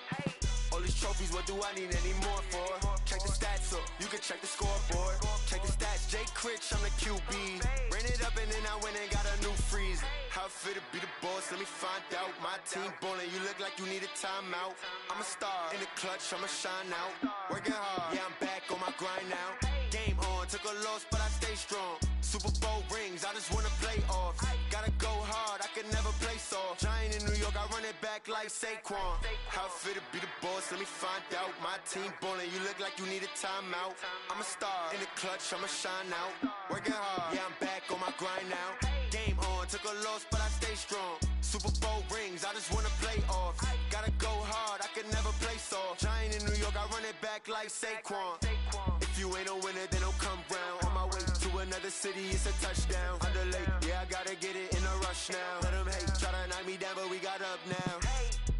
All these trophies, what do I need any more for? Check the stats up, you can check the scoreboard. Check the stats, Jay Critch, I'm the QB. Ran it up and then I went and got a new freeze. How it feel to be the boss, let me find out. My team ballin', you look like you need a timeout. I'm a star in the clutch, I'ma shine out. Working hard, yeah, I'm back on my grind now. Game on, took a loss, but I stay strong. Super Bowl rings, I just wanna play off. Gotta go hard, I can never play soft. Giant in New York, I run it back like Saquon. How it feel to be the boss, let me find out. My team ballin', you look like you need a timeout. I'm a star in the clutch, I'ma shine out. Working hard, yeah, I'm back on my grind now. Game on, took a loss, but I stay strong. Super Bowl rings, I just wanna play off. Gotta go hard, I can never play soft. Giant in New York, I run it back like Saquon. If you ain't a winner, then don't come round. On my way to another city, it's a touchdown. Underlay, yeah, I gotta get it in a rush now. Let them hate, try to knock me down, but we got up now.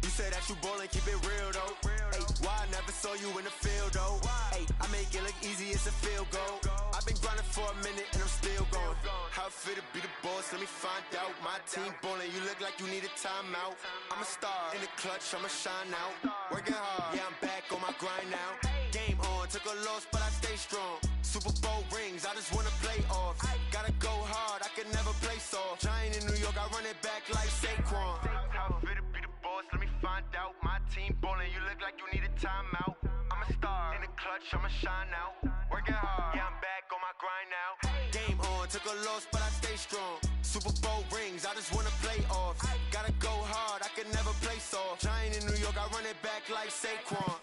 You say that you ballin', keep it real though. Hey, why I never saw you in the field though? Hey, I make it look easy, it's a field goal. I've been grinding for a minute and I'm still going. How it feel to be the boss, let me find out. My team ballin', you look like you need a timeout. I'm a star in the clutch, I'ma shine out. Working hard, yeah, I'm back on my grind now. Game on, took a loss, but I stay strong. Super Bowl rings, I just wanna play off. Gotta go hard, I can never play soft. Giant in New York, I run it back like Saquon. How it feel to be the boss, let me find out. My team ballin', you look like you need a timeout. I'm a star in the clutch, I'ma shine out. Working hard, yeah, I'm back on my grind now. Game on, took a loss, but I stay strong. Super Bowl rings, I just wanna play off. Gotta go hard, I can never play soft. Giant in New York, I run it back like Saquon.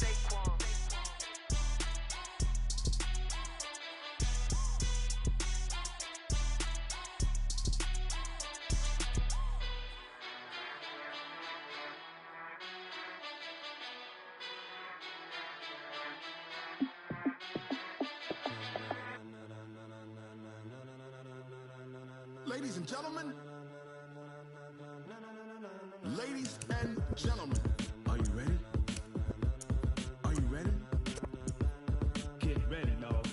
Ladies and gentlemen, ladies and gentlemen, are you ready? Are you ready? Get ready, dog.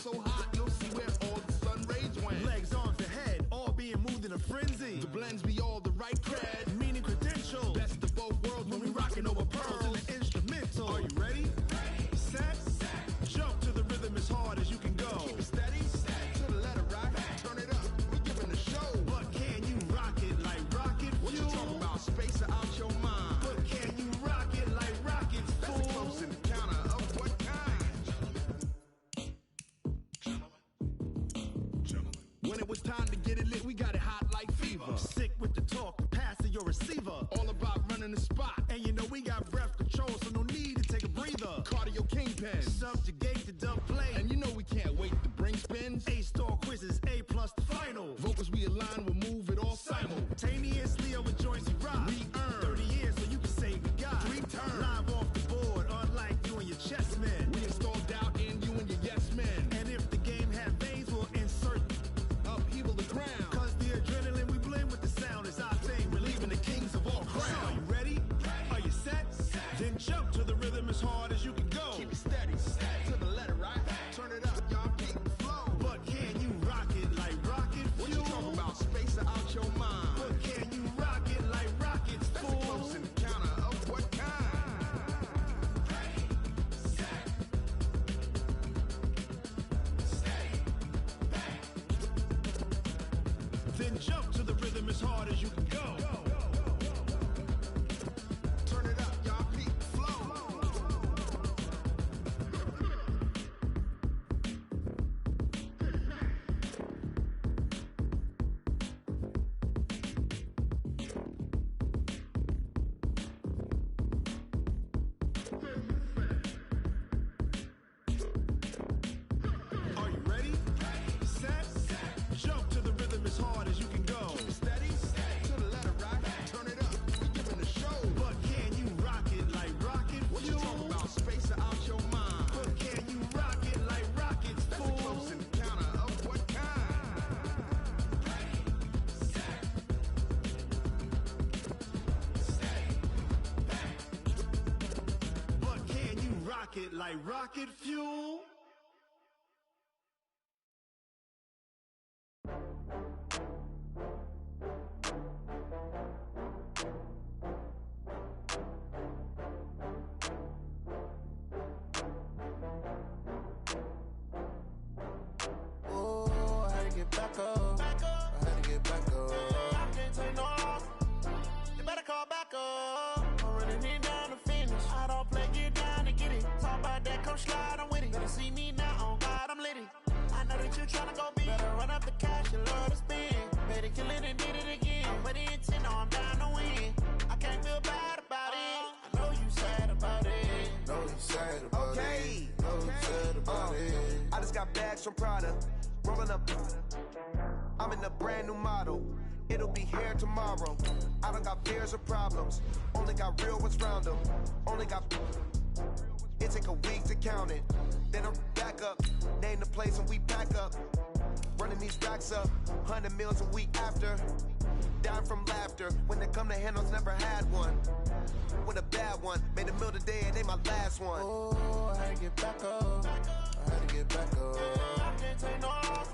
So hot, you'll see where all the sun rays went. Legs, arms, and head, all being moved in a frenzy. The blends be all the right cred, meaning credentials. Best of both worlds when we rockin' over pearls in the instrumental. Are you ready? Ready. Set. Jump to the rhythm as hard as you can go. Keep it steady. To the letter right. Turn it up. We giving the show. But can you rock it like rocket fuel? What you talking about? Space out your mind. But can you rock it like rockets, fool? That's close in the counter of what kind? When it was time to get it lit, we got it hot like fever. Sick with the talk, pass to your receiver. All about running the spot. And you know we got breath control, so no need to take a breather. Cardio kingpin, subjugate the dub play. And you know we can't wait to bring spins. A-star quizzes, A+ the final. Vocals we align, we'll move it all simultaneously over joints we rock. We earn 30 years so you can say we got 3 turns. Live off the board, unlike you and your chess men. We install doubt in you and your yes men. And if the game had veins, we'll insert upheaval the ground. Cause the adrenaline we blend with the sound is our thing. Relieving the kings of all then jump to the rhythm as hard as you can go. Turn it up, y'all. Beat flow. Are you ready? Set. Jump to the rhythm as hard as you can go. Steady. To the letter, right? Turn it up. We're giving a show. But can you rock it like rocket? What you talking about? Space out your mind. But can you rock it like rockets? That's a close encounter of what kind? But can you rock it like rocket fuel? Oh, I had to get back up. I had to get back up. I can't take no loss. You better call back up. I'm running it down to finish. I don't play, get down and get it. Talk about that, come slide, I'm with it. Better see me now, on God, I'm litty. I know that you tryna go big. Better run up the cash, you love to spend. Better kill it and did it again. But the intent, no, I'm down to win. I can't feel bad about it. I know you sad about it. Know you sad about it. Know you sad about it. I just got bags from Prada, rolling up. I'm in a brand new model. It'll be here tomorrow. I don't got fears or problems. Only got real ones round them. Only got. It take a week to count it. Then I'm back up. Name the place and we pack up. Running these racks up. 100 meals a week after. Dying from laughter. When they come to handles, never had one. With a bad one. Made a meal today and they my last one. Oh, I had to get back up. I had to get back up. I can't take no loss.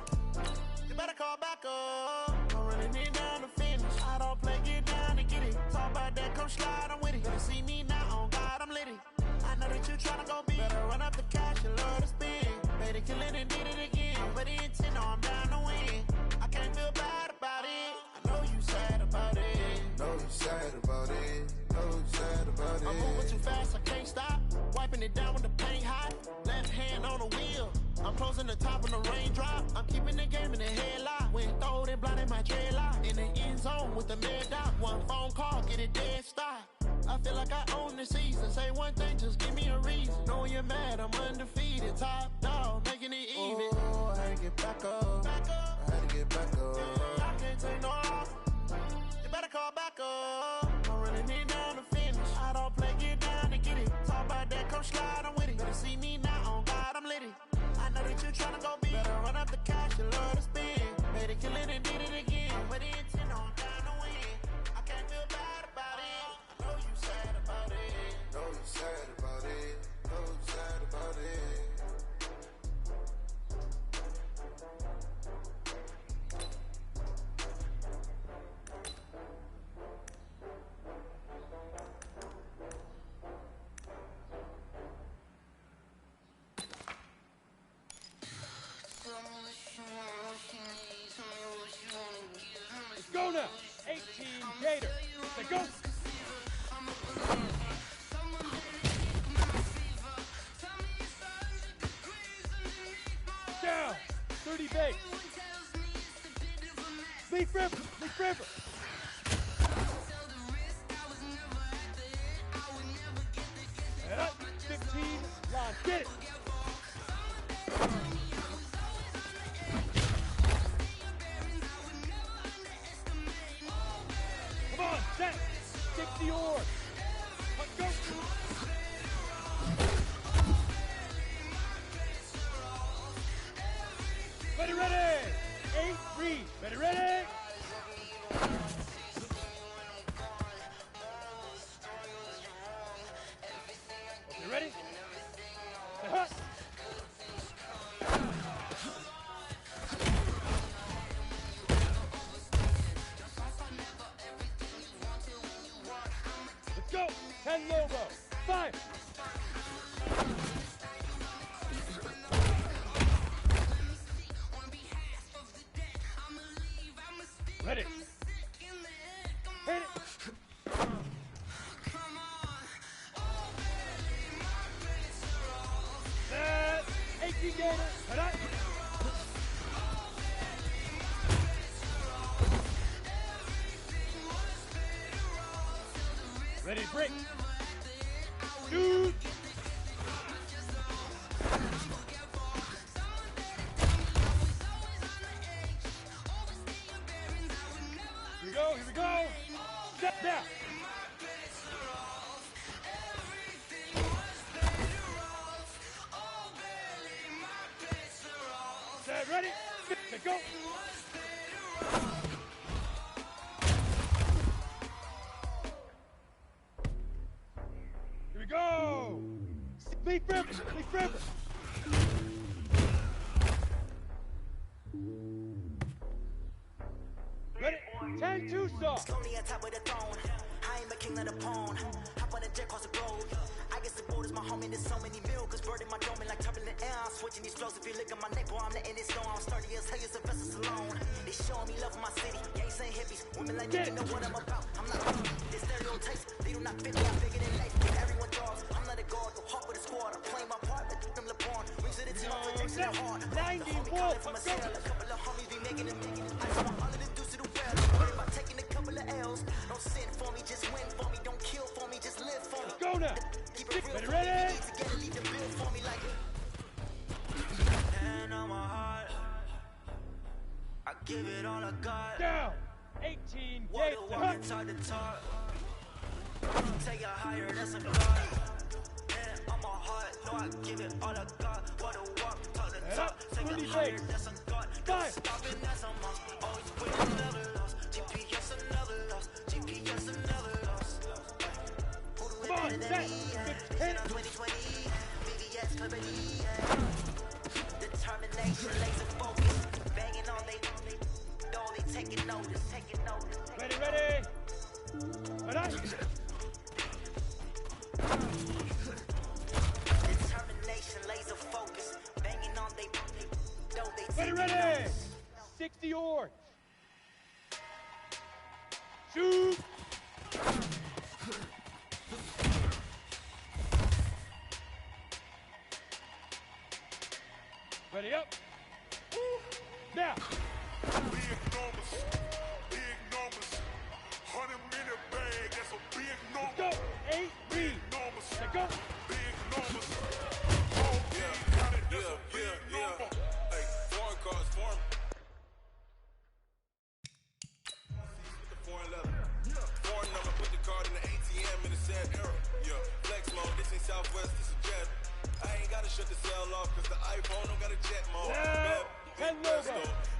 You better call back up. I'm running it down to finish. I don't play, get down and get it. Talk about that, come slide, I'm with it. Better see me now, on God, I'm litty. I know that you tryna go big. Better run up the cash, you love to spend. Better kill it and did it again. But the intent, no, I'm down to win. I can't feel bad about it. I know you sad about it. Know you sad about it. Know you sad about it. I'm moving too fast, I can't stop. Wiping it down with the paint hot. Left hand on the wheel. I'm closing the top of the raindrop. I'm keeping the game in the headlock. When throwed and blinded my dreadlock. In the end zone with the mad dot. One phone call, get it dead stop. I feel like I own the season. Say one thing, just give me a reason. Knowing you're mad, I'm undefeated. Top dog, making it even. Oh, I had to get back up. I had to get back up. I can't take no loss. You better call back up. I'm running it down to finish. I don't play, get down and get it. Talk about that, come slide, I'm with it. Better see me now, on God, I'm litty. I know that you tryna go big. Better run up the cash, you love to spend. Better kill it and did it again. But the intent, no, I'm down to win. I can't feel bad about it. I know you sad about it. Know you sad about it. Know you sad about it. Let's go now. 18 Gator. Let's go. Down. 30 base. Leaf River. Leaf River. And up. 15 line. Get it. Come on, set. 60 oars. Let's go. Ready, ready. 8, read. Ready, ready. Okay, ready? Hut. Ready. Hit it. That's 18 Gator. Hit it. Ready to break. Shoot. Here we go. Step down. Set, ready, set, go. Here we go. Lead forever, lead forever. Ready? 10-2 saw. Slowly on top of the throne. I am a king of the pawn. Hop on a jet across the globe. I guess the board is my home and there's so many milkers. Bird in my dome and like turbulent air. I'm switching these flows. If you look at my neck, boy, I'm letting it slow. I'm sturdy as hell, it's a vessel alone. They showing me love for my city. Gangs ain't hippies. Women like me, you know what I'm about. I'm not this stereotypes. They do not fit me. I'm bigger than life. Everyone draws. I'm not a guard. Go hard with a squad. I'm playing my part. Let them LeBron. Rings to the team. I'm protecting the heart. 90 wolf. From a cell. A couple of homies be making it. I just want all of the dudes to the well. Worry about taking a couple of L's. Don't sin for me, just win for me. Don't kill for me, just live for me. Go now. Keep it real. Ready? Together, leave the bill for me like. And on my heart, I give it all I got. Down. 18 Gator. Walking talk to talk. Take it higher, that's a god. And on my heart, no, I give it all I got. Water walk, talk to talk. Take it higher, that's a god. Don't stop it, that's a must. Always winning, never lost. GPS another loss. GPS another loss. Come on, set. Hit it. 2020, VVS, liberty. Determination, laser focus. Banging on they taking notice, taking notice. Ready, ready. Ready. Determination, laser focus. Banging on they taking ready. notice. 60 yards. Shoot. Ready up. Now. Big numbers, 100-minute bag, that's a big number. Let's go, 8 big numbers, let's go. Big numbers, whole team got it, that's a big number. Hey, foreign cars, foreign. With the foreign leather, foreign number, put the card in the ATM in the sad era. Yeah, flex mode, this ain't Southwest, this is jet. I ain't gotta shut the cell off, cause the iPhone don't got a jet mode.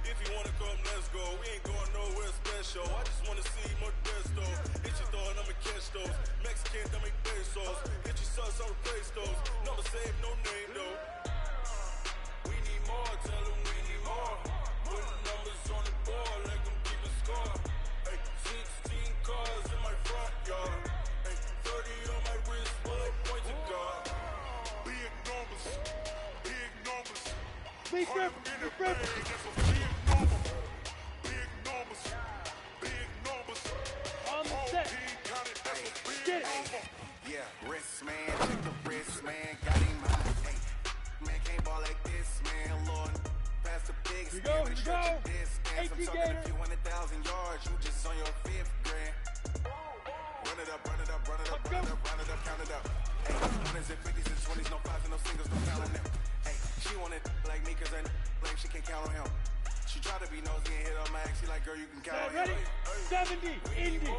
If you wanna come, let's go. We ain't going nowhere special. I just wanna see Modesto. Hit your thought, I'ma catch those. Mexican, I make pesos. Hit your sus, I'll replace those. Number save, no name though. We need more, tell them we need more. Putting numbers on the board, like them keep a score. Hey, 16 cars in my front yard. Hey, 30 on my wrist, bullet point to God. Big numbers, big numbers. Big grip, big grip. On the set. Get it. Yeah, wrist man, check the wrist man, got him high. Hey, man can't ball like this, man. Lord, pass the big here we go, here we go. 18 Gator. A few 100,000 yards, you just on your 5th grand. Run it up, run it up, run it up, run it up, run it up, count it up. Hey, 100s and 50s and 20s, no 5s and no singles, no counting them. Hey, she wanted like me cause I like she can't count on him. She tried to be nosy and hit on my ex. She like, girl, you can count on him. Ready? 70, Indy.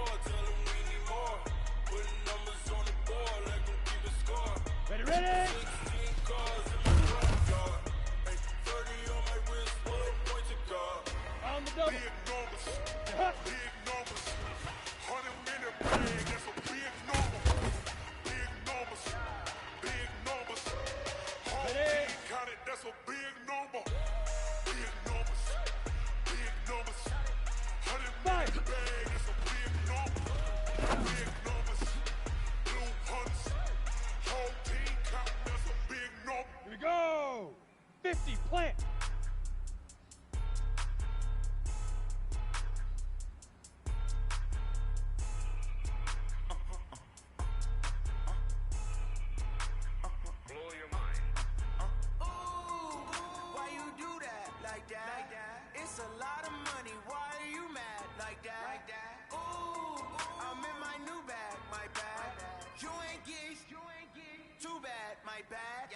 Ready, ready. 16 cars in my front yard. Hey, 30 on my wrist, bullet point to God. On the double. Big numbers, big numbers. 100-minute bag, that's a big number. Big numbers, big numbers. Whole team got it, that's a big number. Big numbers, big numbers. 100-minute bag, that's a big number. Big numbers, blue hunts. Whole team count, that's a big number. Here we go. 50, plant. It's a lot of money, why are you mad like that? Ooh, I'm in my new bag, my bad. You ain't geese, too bad, my bad.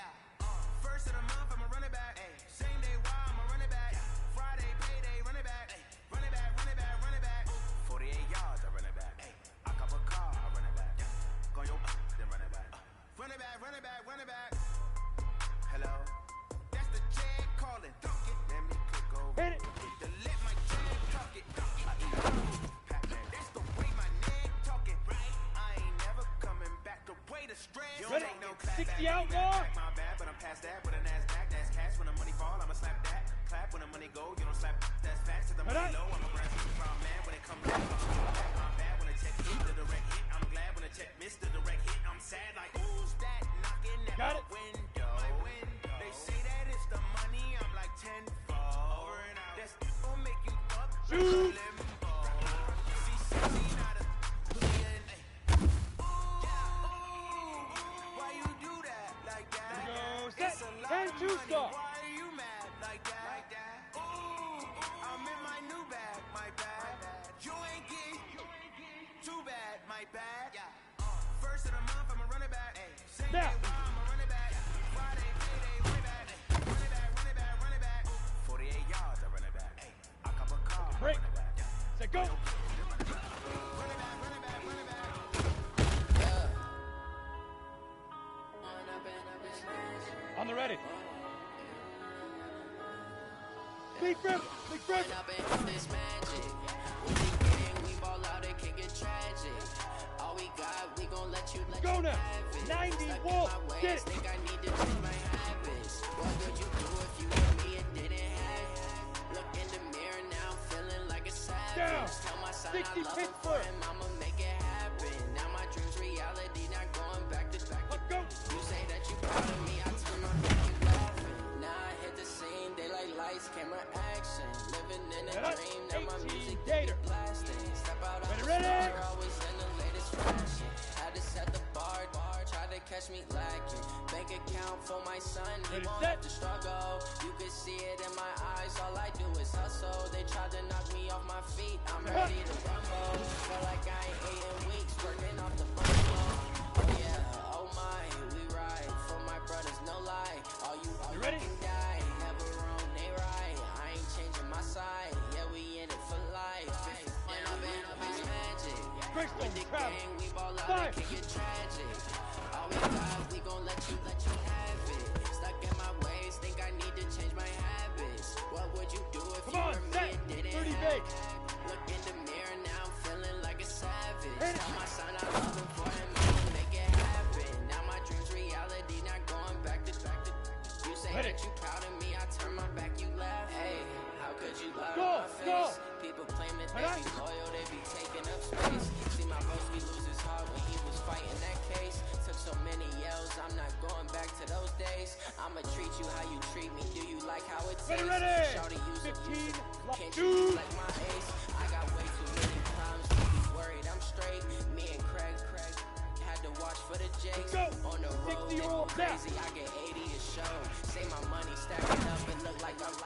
First of the month, I'ma run it back. Same day, why I'ma run it back. Friday, payday, run it back. Run it back, run it back, run it back. 48 yards, I run it back. I cop a car, I run it back. Go yo, then run it back. Run it back, run it back, run it back. Hello? That's the jag calling. Let me click over. Hit it. To let my jag talk it. That's the way my neck talking. I ain't never coming back. The way the stress. You Ready? ain't no clap 60 back. outlaw. My bad, but I'm past that. With a NASDAQ, that's cash. When the money fall, I'ma slap that. Clap when the money go, you don't slap. That's fast. To the money low, I'm a brand new proud man. When it comes back, my bad. When the check hit the direct hit, I'm glad. When the check missed the direct hit, I'm sad. Like who's that knocking at my window? My window. They say that it's the money. I'm like 10-fold. Over and out. That's gonna make you up. Shoot. See 16 out of million. Why you do that like that? Go set. It's a lot 10-2 of money. stop. Why are you mad like that? Ooh, I'm in my new bag, my bad. You ain't geek, too bad, my bad. First of the month, I'ma run it back. Same day, why I'ma run it back. Friday, payday, run it back. Run it back, run it back, run it back. 48 yards, I run it back. I cop a car, I Break. run it back. Set, go. Run it back, run it back, run it back. On the ready. Big grip, big grip. This magic. When we gang, we ball out, it can get tragic. All we got, we gon' let you Go now. have it. 90 Stuck in wolf. my ways, Get it. think I need to change my habits. What would you do if you with me and didn't have it? Look in the mirror now, feeling like a savage. Down. Tell my son 60 I love him for Pittsburgh. him, I'ma make it happen. Now my dreams reality, not going back to back. Go. You say that you proud of me, I turn my back, you laughing. Now I hit the scene, daylight lights, camera action. Living in a dream, now my music Gator. blasting. Step out on the Ready? star, always in the latest fashion. Had to set the bar, try to catch me lacking. Bank account for my son, he Ready, won't set. have to struggle. You can see it in my eyes, all I do is hustle. They tried to knock me off my feet, I'm ready to rumble. Feel like I ain't ate in weeks, working off the bungalow. Oh yeah, oh my, we ride for my brothers, no lie. All you ready? can die, never wrong, they right. I ain't changing my side, yeah, we in it for life. And I've been up is magic. With the gang, we ball out, it can get tragic. All we got, we gon' let you have it. Stuck in my ways, think I need to change my habits. What would you do if you were me and didn't have it? Look in the mirror now, I'm feeling like a savage. Tell my son I love him for him, I'ma make it happen. Now my dreams reality, not going back to back to. You say that you proud of me, I turn my back, you laugh. Hey, how could you lie to my face? People claim that they be loyal, they be taking up space. See my boss, we lose his heart when he was fighting that case. Took so many yells, I'm not going back to those days. I'ma treat you how you treat me. Do you like how it tastes? Shawty, use it, can't you like my ace? I got way too many problems to be worried. I'm straight. Me and Craig had to watch for the Jakes. On the road, they go crazy. I get 80 a show. Say my money stacking up and look like I'm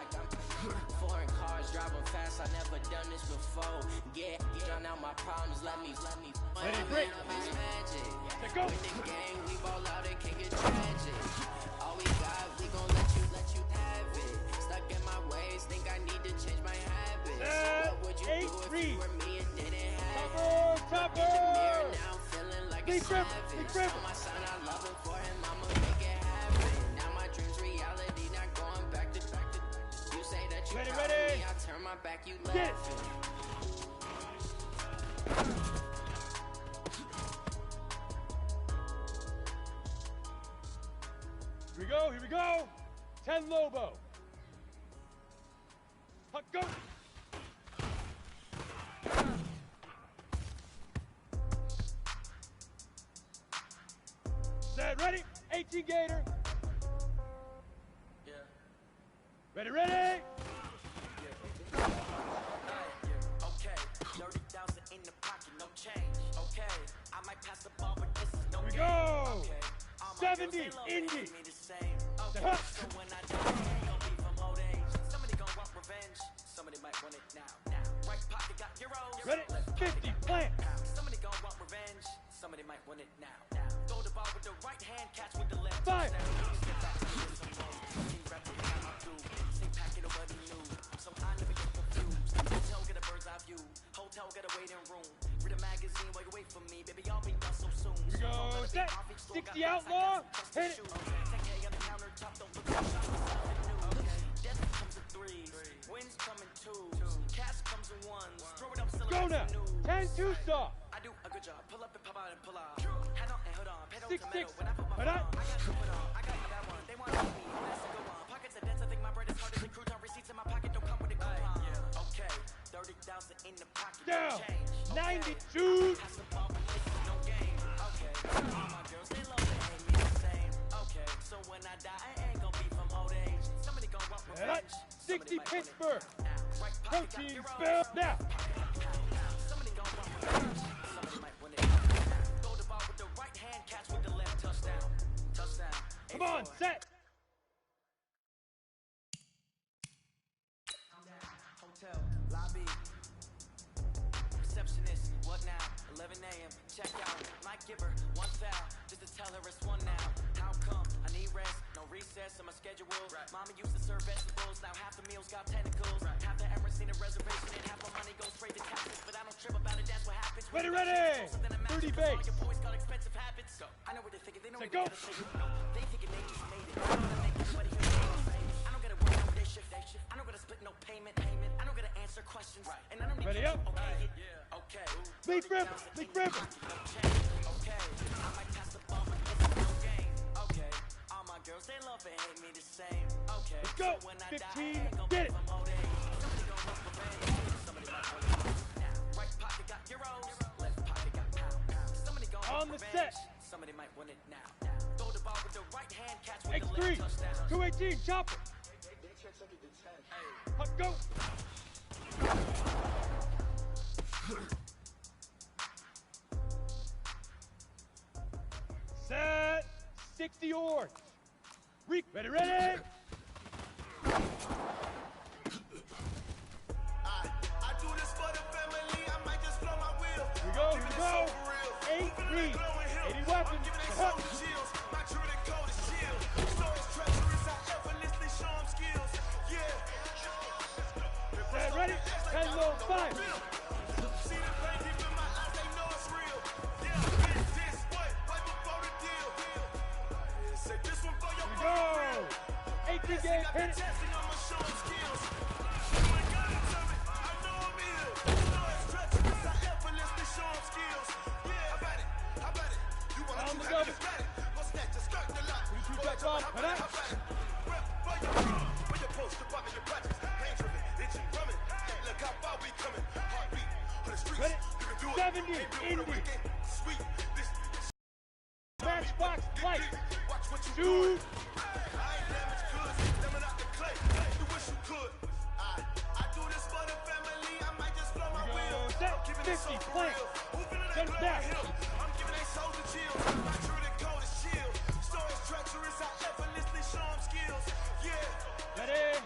foreign cars driving fast. I never done this before. Yeah, drown out my problems. Let me. Ready, break. Magic. Go. With the gang, we ball out, it can get tragic. All we got, we gon' let you have it. Stuck in my ways, think I need to change my habits. What would you do if you were me and didn't have it? Look in the mirror now, feeling like a savage. Tell my son I love him for him, I'ma make it happen. Now my dreams reality, not going back to back to. You say that you proud of me, I turn my back, you laughing. Here we go. 10 Lobo. Huck, go. Set, ready. 18 Gator. Yeah. Ready, ready. Okay, 30,000 in the pocket, no change. Okay, I might pass the ball, but this is no Here we game. go. Okay, 70 Indy. Okay, so when I die, don't be from old age. Somebody gon' want revenge. Somebody might euros. Ready? 50, plant. Somebody gon' want revenge. Somebody might want it now. Throw the ball with the right hand, catch with the left. Fire. So I never get confused. Hotel get a bird's eye view. Hotel get a waiting room. Read a magazine while you wait for me. Baby, I'll be done so soon. Here we go. Set. 60 outlaw. Hit it. Death comes in threes. Wins come in twos. Cash comes in ones. Throw it up, Go now. 10-2 stop. I do a good job. Pull up and pop out and pull out. Head on and hood on. Pedal 6-6. to metal. When I put my foot on, I got to put on. I got that one. They want to see me. That's a good one. Pockets are dense. I think my bread is hard as a crouton. Receipts in my pocket don't come with a coupon. Okay. 30,000 in the pocket. Down. 92. Pass the ball, no game. Okay. All my girls, they love it. Hate me the same. Okay. So when I die, I ain't gonna be from old age. Somebody gonna want revenge. 60 Pittsburgh. Protein spell now. Somebody gon' want revenge. Somebody might win it. Throw the ball with the right hand, catch with the left. Touchdown. Touchdown. Come on, set. Hotel, lobby. Receptionist, what now? 11 a.m. Check out. Might give her one foul just to tell her it's one now. How come? I need rest. No recess in my schedule. Mama used to serve vegetables. Now half the meals got tentacles. Half the Emirates need a reservation and half my money goes straight to taxes. But I don't trip about it. That's what happens. Ready, ready. 30 base. Your boys got expensive habits. I know what they're thinking. They know Say we go. gotta shake it. They thinking they just made it. I don't make everybody feel famous. I don't gotta work no day shift. I don't gotta split no payment. I don't gotta answer questions. And I don't need Ready you up. to okay it. Okay. Leaf River. Leaf River. Okay. I might pass the ball, but it's no game. Okay. All my girls, they love and hate me the same. Okay. Let's go. So when I 15. die, I ain't gonna Get be it. from old age. Somebody gon' want revenge. Somebody might want it now. Right pocket got euros. Left pocket got pounds. Somebody gon' On want the revenge. set. Somebody might want it now. Throw the ball with the right hand, catch with the X3. left. Touchdown. 218. Chopper. Up, go. Set. 60 orange. Ready, ready. I do this for the family. I might just blow my wheel. Here we go, here we go. 8-3. 80 weapons. Hut. My truly code is chill. Stories treacherous. I effortlessly show them skills. Yeah. Set, ready. 10 low 5. See the pain deep in my eyes. They know it's real. Yeah. It's this what? Right before the deal. Say this one for your Here we go. 18 game. Hit it. testing. I'ma show them skills. You ain't gotta tell me. I know I'm ill. Stories treacherous. I effortlessly show them skills. Yeah. How about it? How about it? You wanna On do the it? double. Go snatch a skirt the lot. Two back on. How Cut about it? out. How about it? Rep for your poster, bumping your projects. Pain driven, itchy, drumming. Look how far we coming. Heartbeat for the streets. Ready? You can do it. 70, Ain't built for the Indy. weekend. Sweet. This Matchbox light. watch what you Two. doing. I ain't damaged goods. Coming out the clay. You wish you could. I do this for the family. I might just blow my Here we wheel. go. Set. I'm giving it so 50, for plank. real. Who feeling that Send glow back. in him? I'm giving they souls the chills. My truly code is chill. Stories treacherous. I effortlessly show them skills. Yeah. Ready.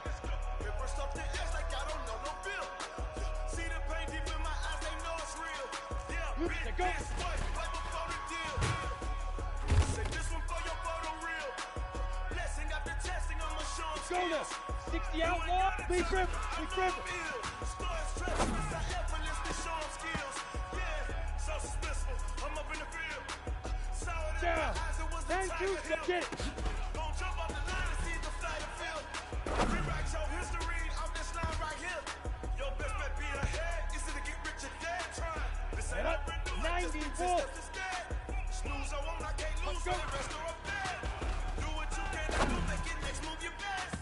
It burst off the edge like I don't know no bill. See the pain deep in my eyes, they know it's real. Yeah, Oops, bitch, go. this way, right before the deal. Say this one for your photo reel. Blessing after testing, I'ma show them Go now. skills. 60 outlaw. Leaf River. Leaf River. Stories treacherous, I effortlessly show them skills. Yeah, so suspenseful, I'm up in the field. Saw it in Down. my eyes, it was the 10-2 Tiger stop. Hill. Get it. Gon' jump off the line and see the flight of field. Rewrite your history off this line right here. Your best bet be ahead. Is it to get rich or dead trying? This ain't Set up. over, do it. 94. Just instead. Snooze, I won't, I can't lose. go. So the rest are up there. Do what you can do, make it next move your best.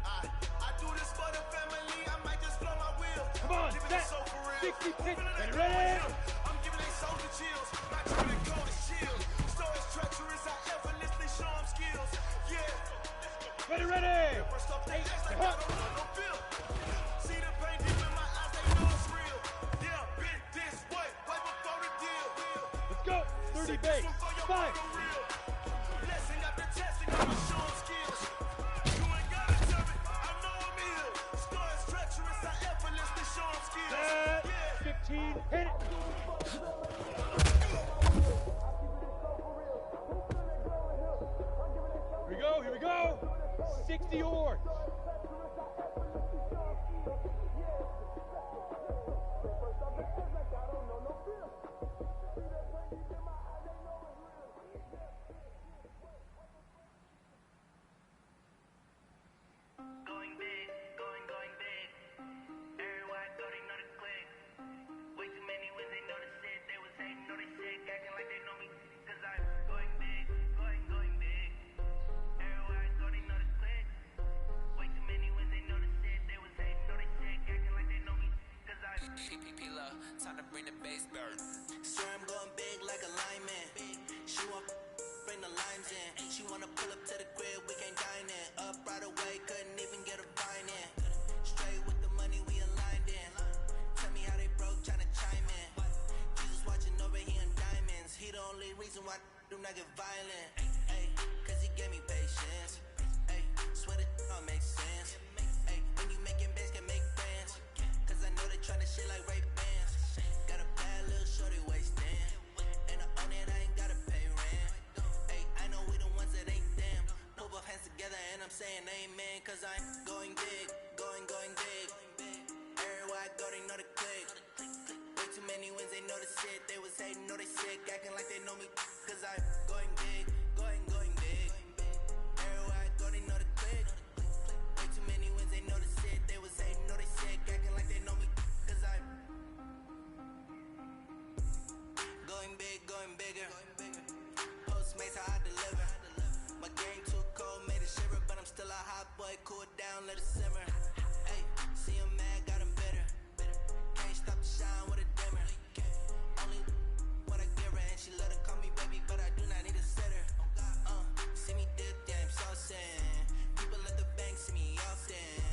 I do this for the family. I might just blow my wheel. Come on, Giving set. it so for real. 60 pitch. Feeling Ready, that glow in ready. him. I'm giving they souls the chills. My truly code is chill. Stories treacherous. I effortlessly show them skills. Yeah. Ready, ready. First off the edge like I Hut. don't know no bill. See the pain deep in my eyes, they know it's real. Yeah, been this way, right before the deal. Let's go. 30 base. 5. Blessing after testing, I'ma show them skills. You ain't gotta tell me, I know I'm ill. Stories treacherous, I effortlessly show them skills. Set. Yeah. 15, hit it. Here we go. 60 orange. Time to bring the bass bird. Swear I'm going big like a lineman. She want bring the limes in. She wanna pull up to the crib, we can't dine in. Up right away, couldn't even get a vine in. Straight with the money we aligned in. Tell me how they broke, tryna chime in. Jesus watching over here in diamonds. He the only reason why do not get violent. Ay, cause he gave me patience. Ay, swear that all makes sense. Ay, when you making bands, can make friends. Cause I know they tryna shit like Ray Bans. Got a bad little shorty wasting. And I own it, I ain't gotta pay rent. Ay, I know we the ones that ain't them. Put both hands together and I'm saying amen. Cause I'm going big, going big. Everywhere I go, they know the click. Way too many wins, they know the shit. They was hating, know they sick, acting like they know me. Cause I'm going big, going big. Everywhere I go, they know the click. Way too many wins, they know the shit. They was hating, know they sick, acting like they know me. Cause I'm going bigger. Postmates how I deliver. My game too cold, made it shiver, but I'm still a hot boy. Cool it down, let it simmer. Hey, see him mad, got him bitter. Can't stop the shine with a dimmer. Only what I give her, and she love to call me baby, but I do not need a sitter. See me dip, yeah, I'm saucing. People at the bank see me often.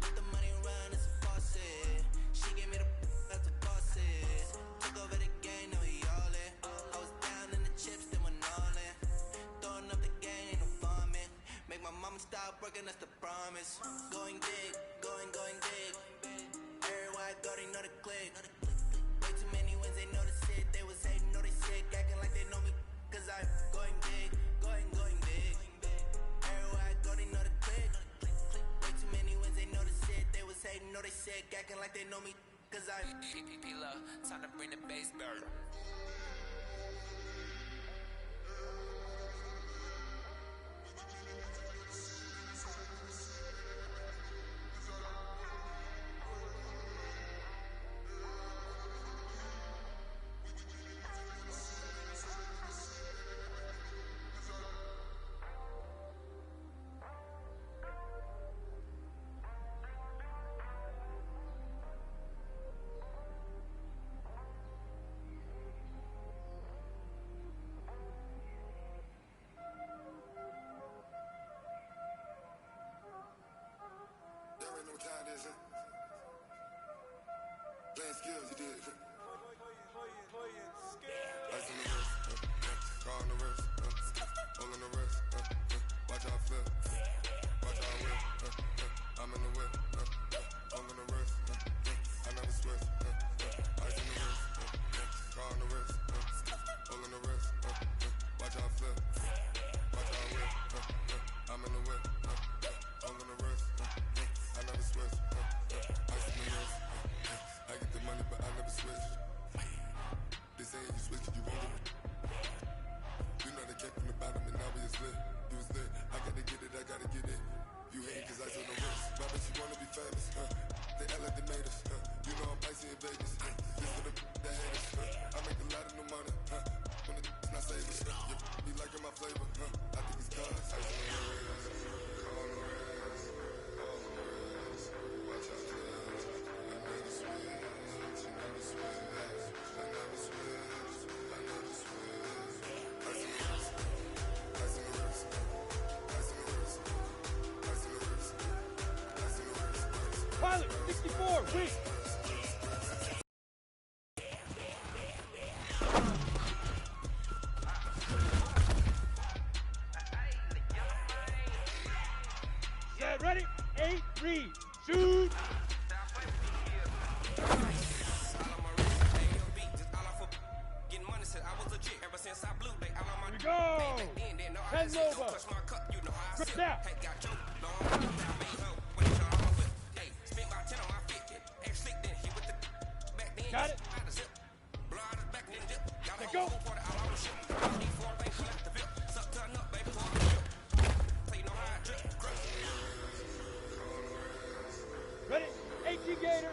Let the money run, it's a faucet. She gave me the that's the bosses. Took over the game, now we all in. I was down in the chips, then went all in. Throwing up the game, ain't no farming. Make my mama stop working, that's the promise. Going big, going big. Everywhere I go, they know the click. Way too many wins, they know the shit. They was hating, know they sick, acting like they know me. Cause I'm going big, going big. Everywhere I go, they know the click. Way too many wins, they know the shit. They was hating, know they sick, acting like they know me. Cause I'm P-P-P-Love, time to bring the bass bird. Playing skills, you did. Ice on the wrist, car on the wrist, all on the wrist, watch how I flip, watch how I whip, I'm in the whip, all on the wrist, I never switch, ice on the wrist, car on the wrist, all on the wrist, watch how I flip, watch how I whip, I'm in the whip, all on the wrist, I never switch, ice on the wrist. I get the money, but I never switch. They saying you switch, you won't do it. You know they came from the bottom and now we is lit. You was lit, I gotta get it, I gotta get it. You hate cause I on the wrist. Why bet you wanna be famous, They act like they made us, You know I'm icy in Vegas, This for the that hate us, I make a lot of new money, When the not saving, You be liking my flavor, I think it's cause ice on the wrist, on the wrist, on the wrist. Watch out, cuz I never switch. Pilot 64, win. Set, ready, 8, 3, shoot. 10 over. Now. Got it. Let go. Ready? 18 Gator.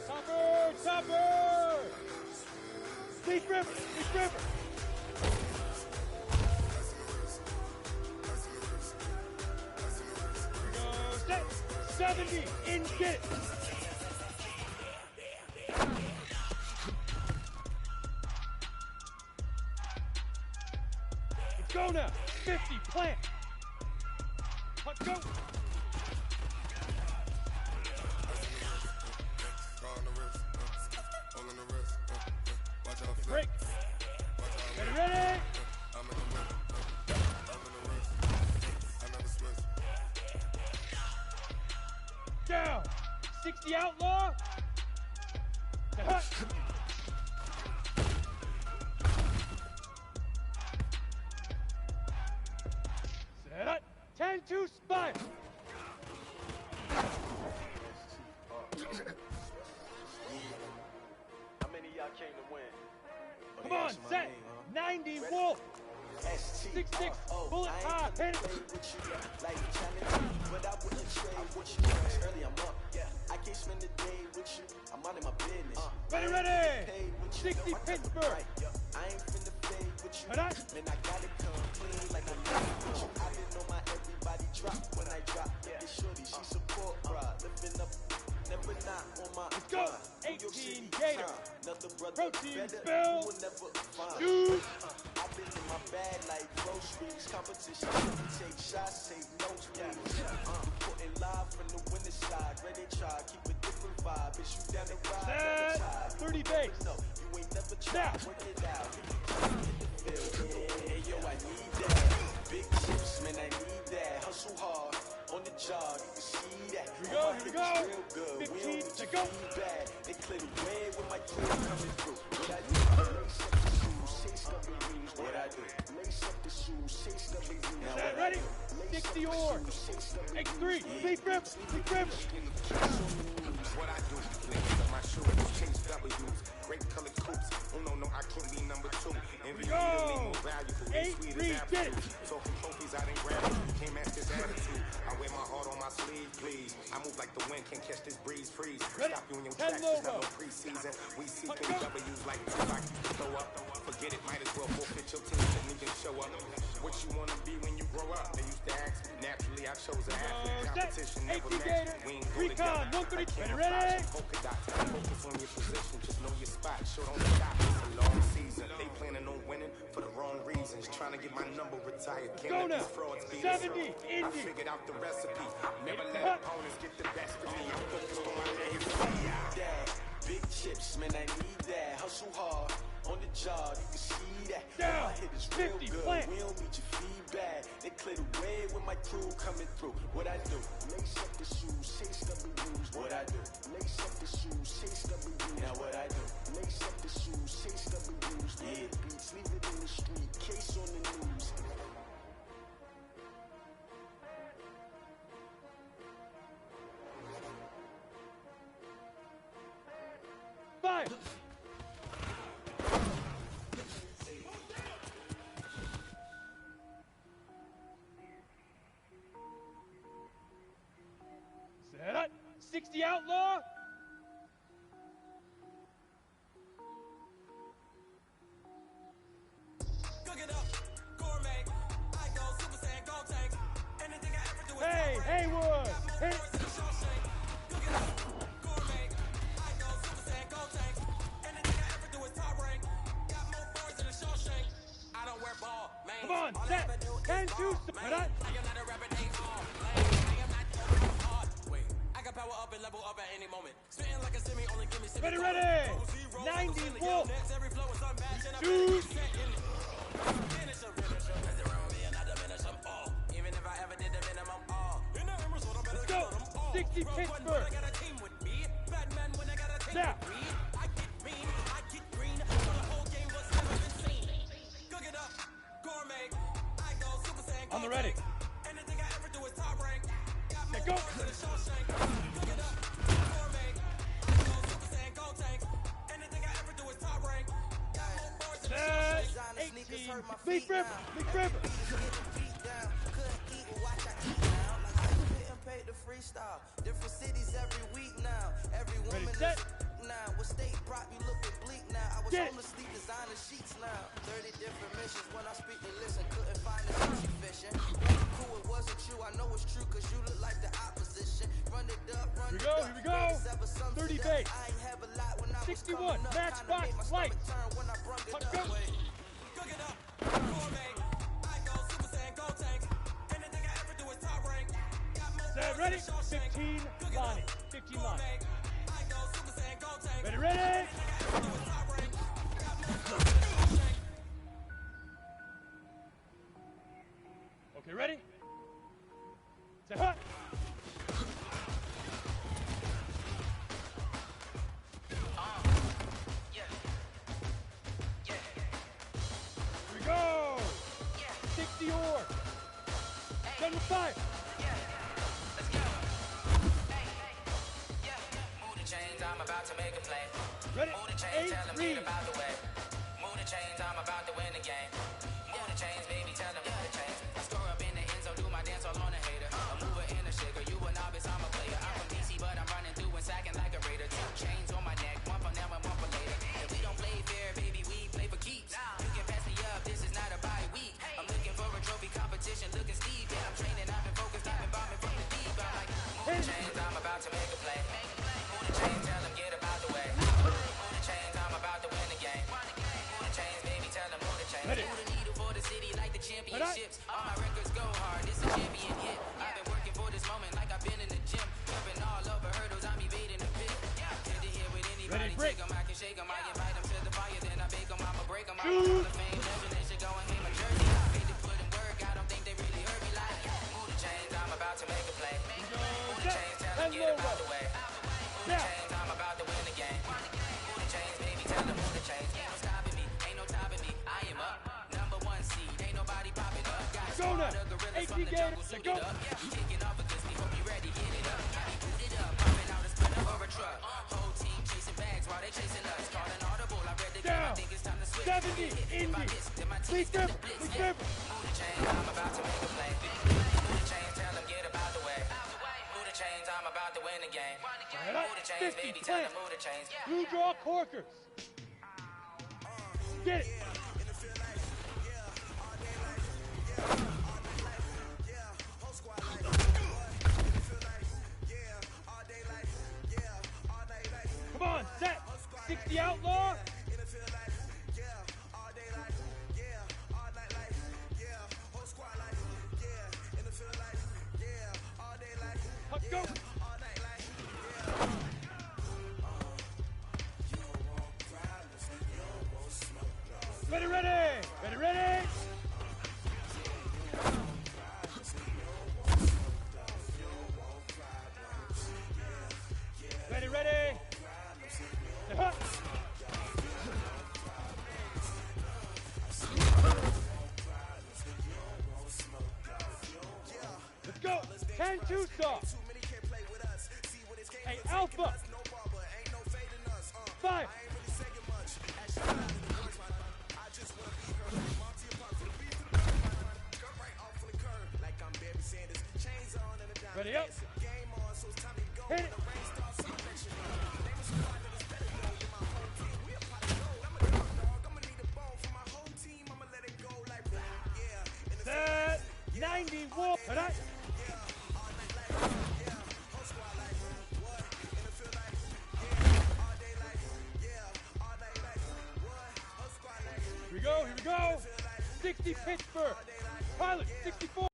Topper, topper. Deep river, deep river. Here we go, set. 70, in, get it. Let's go now, 50, plant. Let's go. Break. Ready? Down. 60 outlaw. Set. 10-2 spot. How many of y'all came to win? Come on, set. 90 Wolf. 6-6 bullet high. Hit it. Like challenge, but I wouldn't trade with you. Early I'm up, yeah. I can't spend the day with you. I'm out of my business. Ready. 60 Pittsburgh. I ain't finna fade with you. Man, I gotta come clean like I'm not with you. I didn't know my everybody drop when I drop. Yeah, shorty, she support, lifting up. Never not on my. Let's go. 18 Gator. Another brother Protein better, spill. you will never find. Dude. I've been in my bag like groceries. Competition, take shots, take notes, please. Putting live from the winning side. Ready, try, keep a different vibe. Bitch, you down the ride. 30 base. No, you ain't never tried. Work it out. Hey, yo, I need that. Big chips, man, I need that. Hustle hard on the job. You can see that. Here we go, here we go. Real good. 15 to go. Feedback. They clear the way with my kids coming through. What I do? Lace up the shoes, chase up the rings. What I do? Lace up the shoes, chase up the rings. Is that ready? 60 or. X3. Deep rip. Deep rip. What I do, niggas up my shoes, chase W's, great colored coupes. Oh no, I can't be number 2. Envy me more valuable, they sweet as apples. Talking trophies, I didn't grab it. Can't match this attitude. I wear my heart on my sleeve, please. I move like the wind, can't catch this breeze, freeze. Stop you in your tracks, it's not no preseason. We seeking W's like Tupac, throw up. Forget it, might as well forfeit your team, didn't even show up. What you wanna be when you grow up? They used to ask me. Naturally, I chose an athlete. Competition never matched. We ain't go together. 132. Ready? Polka dots. Focus on your position. Just know your spot. Show don't stop. It's a long season. They planning on winning for the wrong reasons. Trying to get my number retired. Can't let these frauds beat us. 70. I figured out the recipe. Never let opponents get the best of me. I'm focused on my legacy. Big chips, man, I need that. Hustle hard on the job. You can see that. Down. My hit is real 50 good. plant. We don't need your feedback. They clear the way with my crew coming through. What I do? Lace up the shoes, chase W's. What I do? Lace up the shoes, chase W's. Now what I do? Lace up the shoes, chase W's. Yeah, beats, leave it in the street. Case on the news. Five. Set. 60 outlaw. Cook it up, gourmet. I go Super Saiyan, gold tank. Anything I ever do is Hey, Haywood. Hit. Cook it up, gourmet. I go Super Saiyan, gold tank. Anything I ever do is top rank. Got more birds than a Shawshank. I don't wear ball, man. Come on, set. 10-2. I am not a rapper, they all lame. I am not hard. Wait, I got power up and level up at any moment. Spitting like a semi, only give me 6. Ready. 90 Wolf. Every flow is unmatched and I'm Dude. Finish a finisher. Mess around me and I diminish them all. Even if I ever did the minimum all. In the Emerald, I better Let's go. 60 Pittsburgh. I got a team with me. Batman when I got a team Now. with me. I get mean, I get green. So the whole game was never ready. Anything I ever do is top rank. Okay, go. Set. 18. Big river. Big river. Paid the freestyle. Different cities every week now. Every woman is now. What state brought you looking bleak now? I was on the sleep designer sheets now. 30 different missions. When I speak to listen, couldn't find the sushi fishing. Cool, it wasn't true. I know it's true because you look like the opposition. Run it up, run it up. Here we go. 30 base. I ain't have a lot when I was 61. Matchbox light. When I brung it up. Go. Cook it up. Gourmet. I go Super Saiyan Go Tank. Anything I ever do is top rank. Set, ready? 15 line. 15 line. Ready, ready? Okay, ready? Set, hut. Here we go. 60 ore. 75. I'm about to make a play. Ready? Move the chains, tell them get about the way. Move the chains, I'm about to win the game. Move the chains, baby, tell them move the chains. I score up in the end zone, do my dance all on a hater. A mover and a shaker, you a novice, I'm a player. I'm from DC, but I'm running through and sacking like a raider. 2 chains on my neck, one for now and one for later. And we don't play fair, baby, we play for keeps. You can pass me up, this is not a bye week. I'm looking for a trophy competition, looking steep. Yeah, I'm training, I've been focused, I've been bombing from the deep. I'm like, move the chains, I'm about to make a play. Move the chains, tell them get about the way. Move the chains, I'm about to win the game. Move the chains, baby, tell them move the chains. Move the needle for the city like the championships. All my records go hard, this a champion hit. I've been working for this moment like I've been in the gym. Jumping all over hurdles, I'm evading the pit. Good to hear with anybody, take them, I can shake them. I invite them to the fire, then I bake them, I'ma break them. I'm Hall of Fame legend, they should go and hang my jersey. I paid to put in work, I don't think they really heard me like. Move the chains, I'm about to make a play. Move the chains, tell them get about the way. Move the chains, I'm about to win the game. Move the chains, baby, tell them move the chains. Ain't no stopping me, ain't no topping me. I am up, #1 seed, ain't nobody popping up. Got smarter gorillas from the jungle suited up. Taking off against me, hope you ready, get it up. I be booted up, popping out a sprinter or a truck. Whole team chasing bags while they chasing us. Calling audible, I read the game, I think it's time to switch. 70, if I miss, then my team's got the blitz. Move the chains, I'm about to make a play. Move the chains, tell them get about the way. Move the chains, I'm about to win the game. Move the chains, baby, tell them move the chains. Blue draw corkers. Get it. Come on, set. 60 outlaw. Let's go. Ready, ready. Ready, ready. Ready, ready. Huh. Let's go. 10-2 soft. Hey, Alpha. 5. Ready up. Hit it. Set. 91. Right. Here we go, here we go. 60 Pittsburgh. Pilot, 64.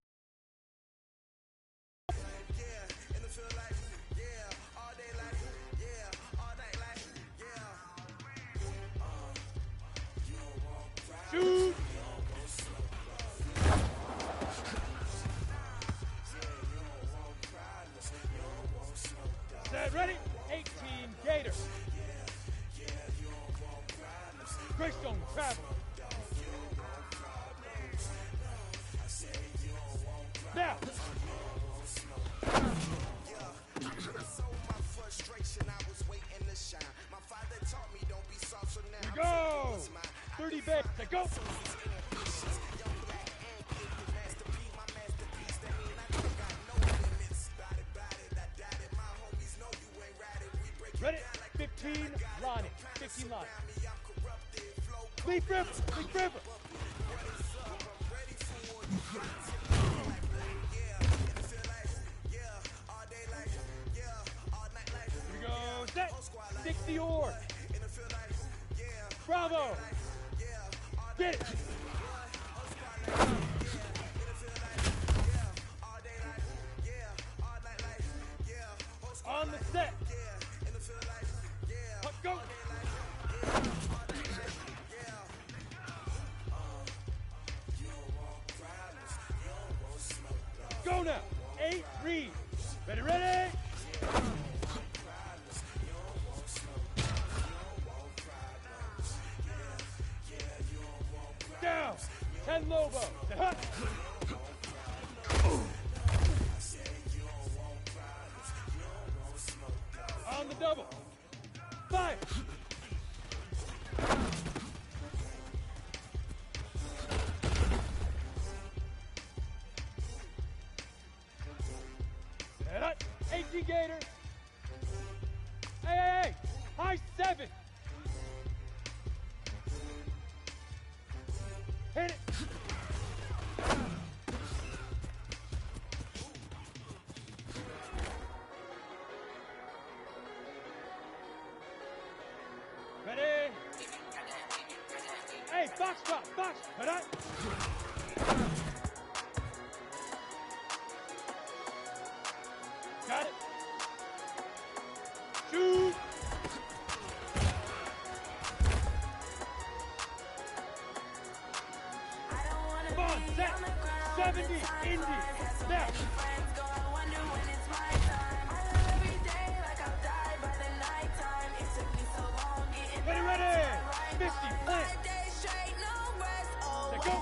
Shoot. Set, ready? 18 Gator. Greystone Travel. Now. Here we go. 30 bets. Let's go. Ready? 15 line it. 15 line. Leaf river. Leaf river. Here we go. Set. 60 or. Bravo. Get it. On the set. Let's go. Go now. 8 read. Ready, ready. Down. 10 Lobo. Hut. On the double. 5. Set up. 18 Gator. Hey. High 7. Hit it. Ready? Hey, box drop, box. Hold on. Got it. Shoot. Come on, set. 70, Indy. Now. Ready, ready. 50, plant. Let go. Let's go.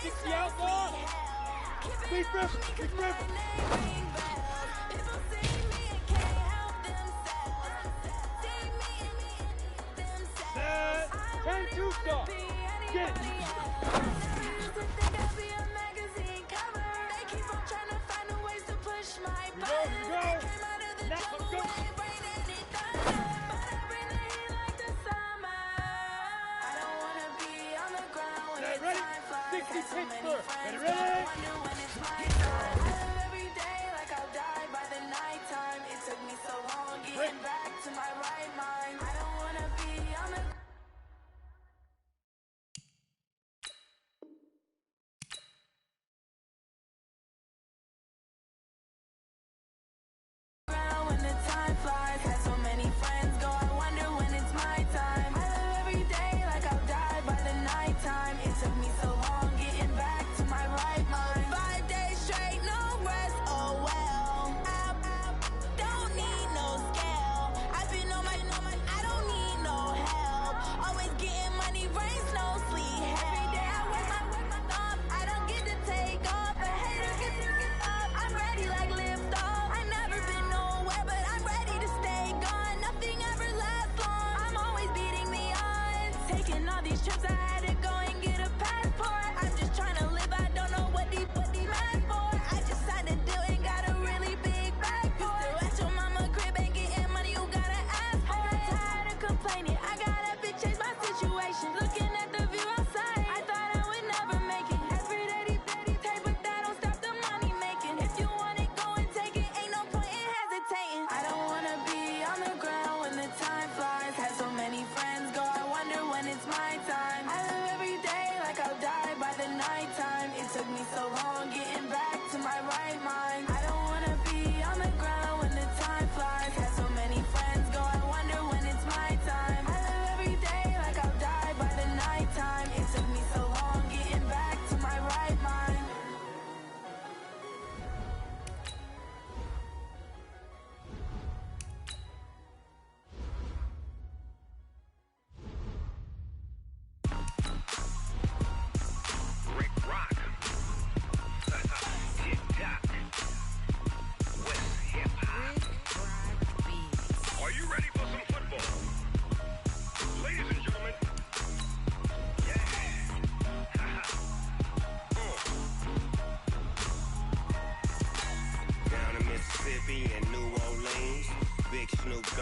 60 outlaw. Leaf river, leaf river. Set. 10 2-star. Get it. Here we go. Now, let's go. Set, ready? 60 Pittsburgh. Ready, ready? Break.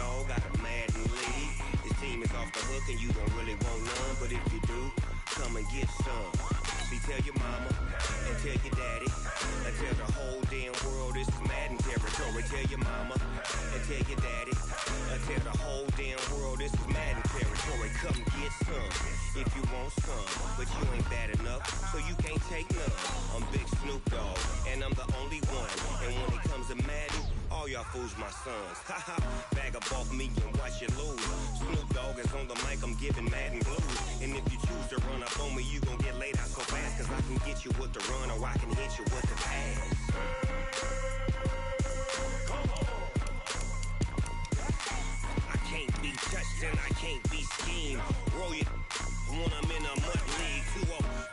Dogg got a Madden lead. His team is off the hook and you don't really want none, but if you do, come and get some. See, tell your mama and tell your daddy and tell the whole damn world this is Madden territory. Tell your mama and tell your daddy and tell the whole damn world this is Madden territory. Come get some if you want some, but you ain't bad enough, so you can't take none. I'm Big Snoop Dogg, and I'm the only one. And when it comes to Madden, all y'all fools my sons. Haha, bag up off me and watch you lose. Snoop Dogg is on the mic, I'm giving Madden blues. And if you choose to run up on me, you gon' get laid out so fast, cause I can get you with the run or I can hit you with the pass. I can't be touched and I can't be schemed. Roll you when I'm in a mud league.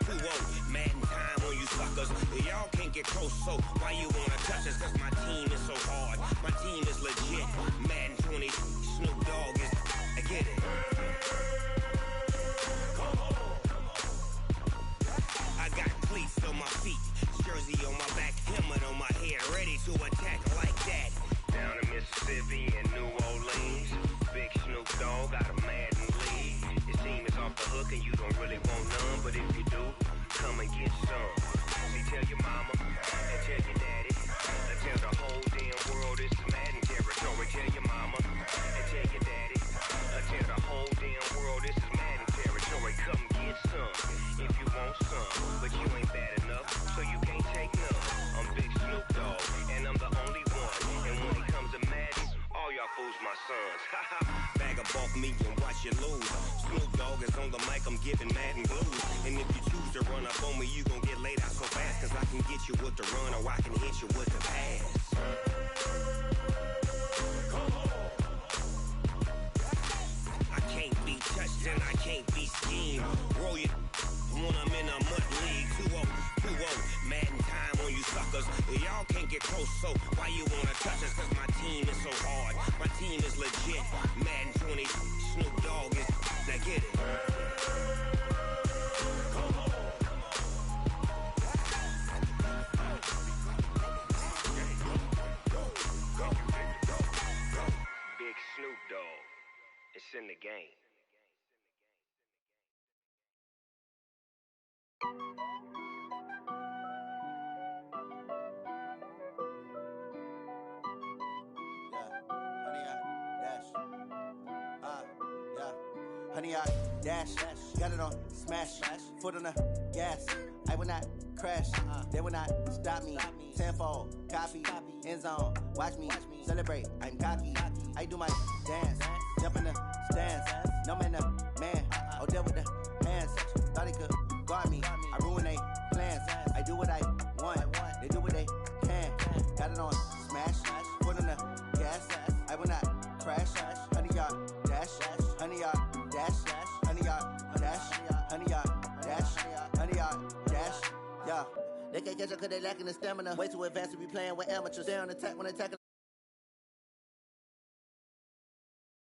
2-0, Madden time on you suckers. Y'all can't get close, so why you wanna touch us? Cause my team is so hard, my team is legit. Madden 20, Snoop Dogg is, I get it. I got cleats on my feet, jersey on my back, helmet on my head, ready to attack like that. Down in Mississippi and New Orleans, Big Snoop Dogg got a Madden lead. His team is off the hook and you don't really want none, but if you do, come and get some. See, tell your mama and tell your daddy and tell the whole damn world this is Madden territory. Tell your mama and tell your daddy and tell the whole damn world this is Madden territory. Come get some if you want some, but you ain't bad enough, so you can't take none. I'm Big Snoop Dogg, and I'm the only one. And when it comes to Madden, all y'all fools my sons. Haha, bag up off me and watch you lose. Snoop Dogg is on the mic, I'm giving Madden blues. And if you choose to run up on me, you gon' get laid out so fast, cause I can get you with the run or I can hit you with the pass. I can't be touched and I can't be schemed. Roll you when I'm in a mud league. 2-0, Madden time on you suckers. Y'all can't get close, so why you wanna touch us? Cause my team is so hard, my team is legit. Madden 20, Snoop Dogg is, now get it. Big Snoop Dogg, it's in the game. Honey, I dash, got it on smash, foot on the gas. I will not crash, they will not stop me. Tenfold, copy, end zone, watch me celebrate. I'm cocky, I do my dance, jump in the stands. No man, the man, oh, deal with the hands. Thought he could guard me, I ruin they plans. I do what I want, they do what they can. Got it on smash, foot on the gas. I will not crash, honey, y'all dash, honey, y'all dash, honey, y'all dash, honey, y'all dash, honey, y'all dash, yeah. They can't catch up cause they lacking the stamina. Way too advanced to be playing with amateurs. Stay on attack when attacking.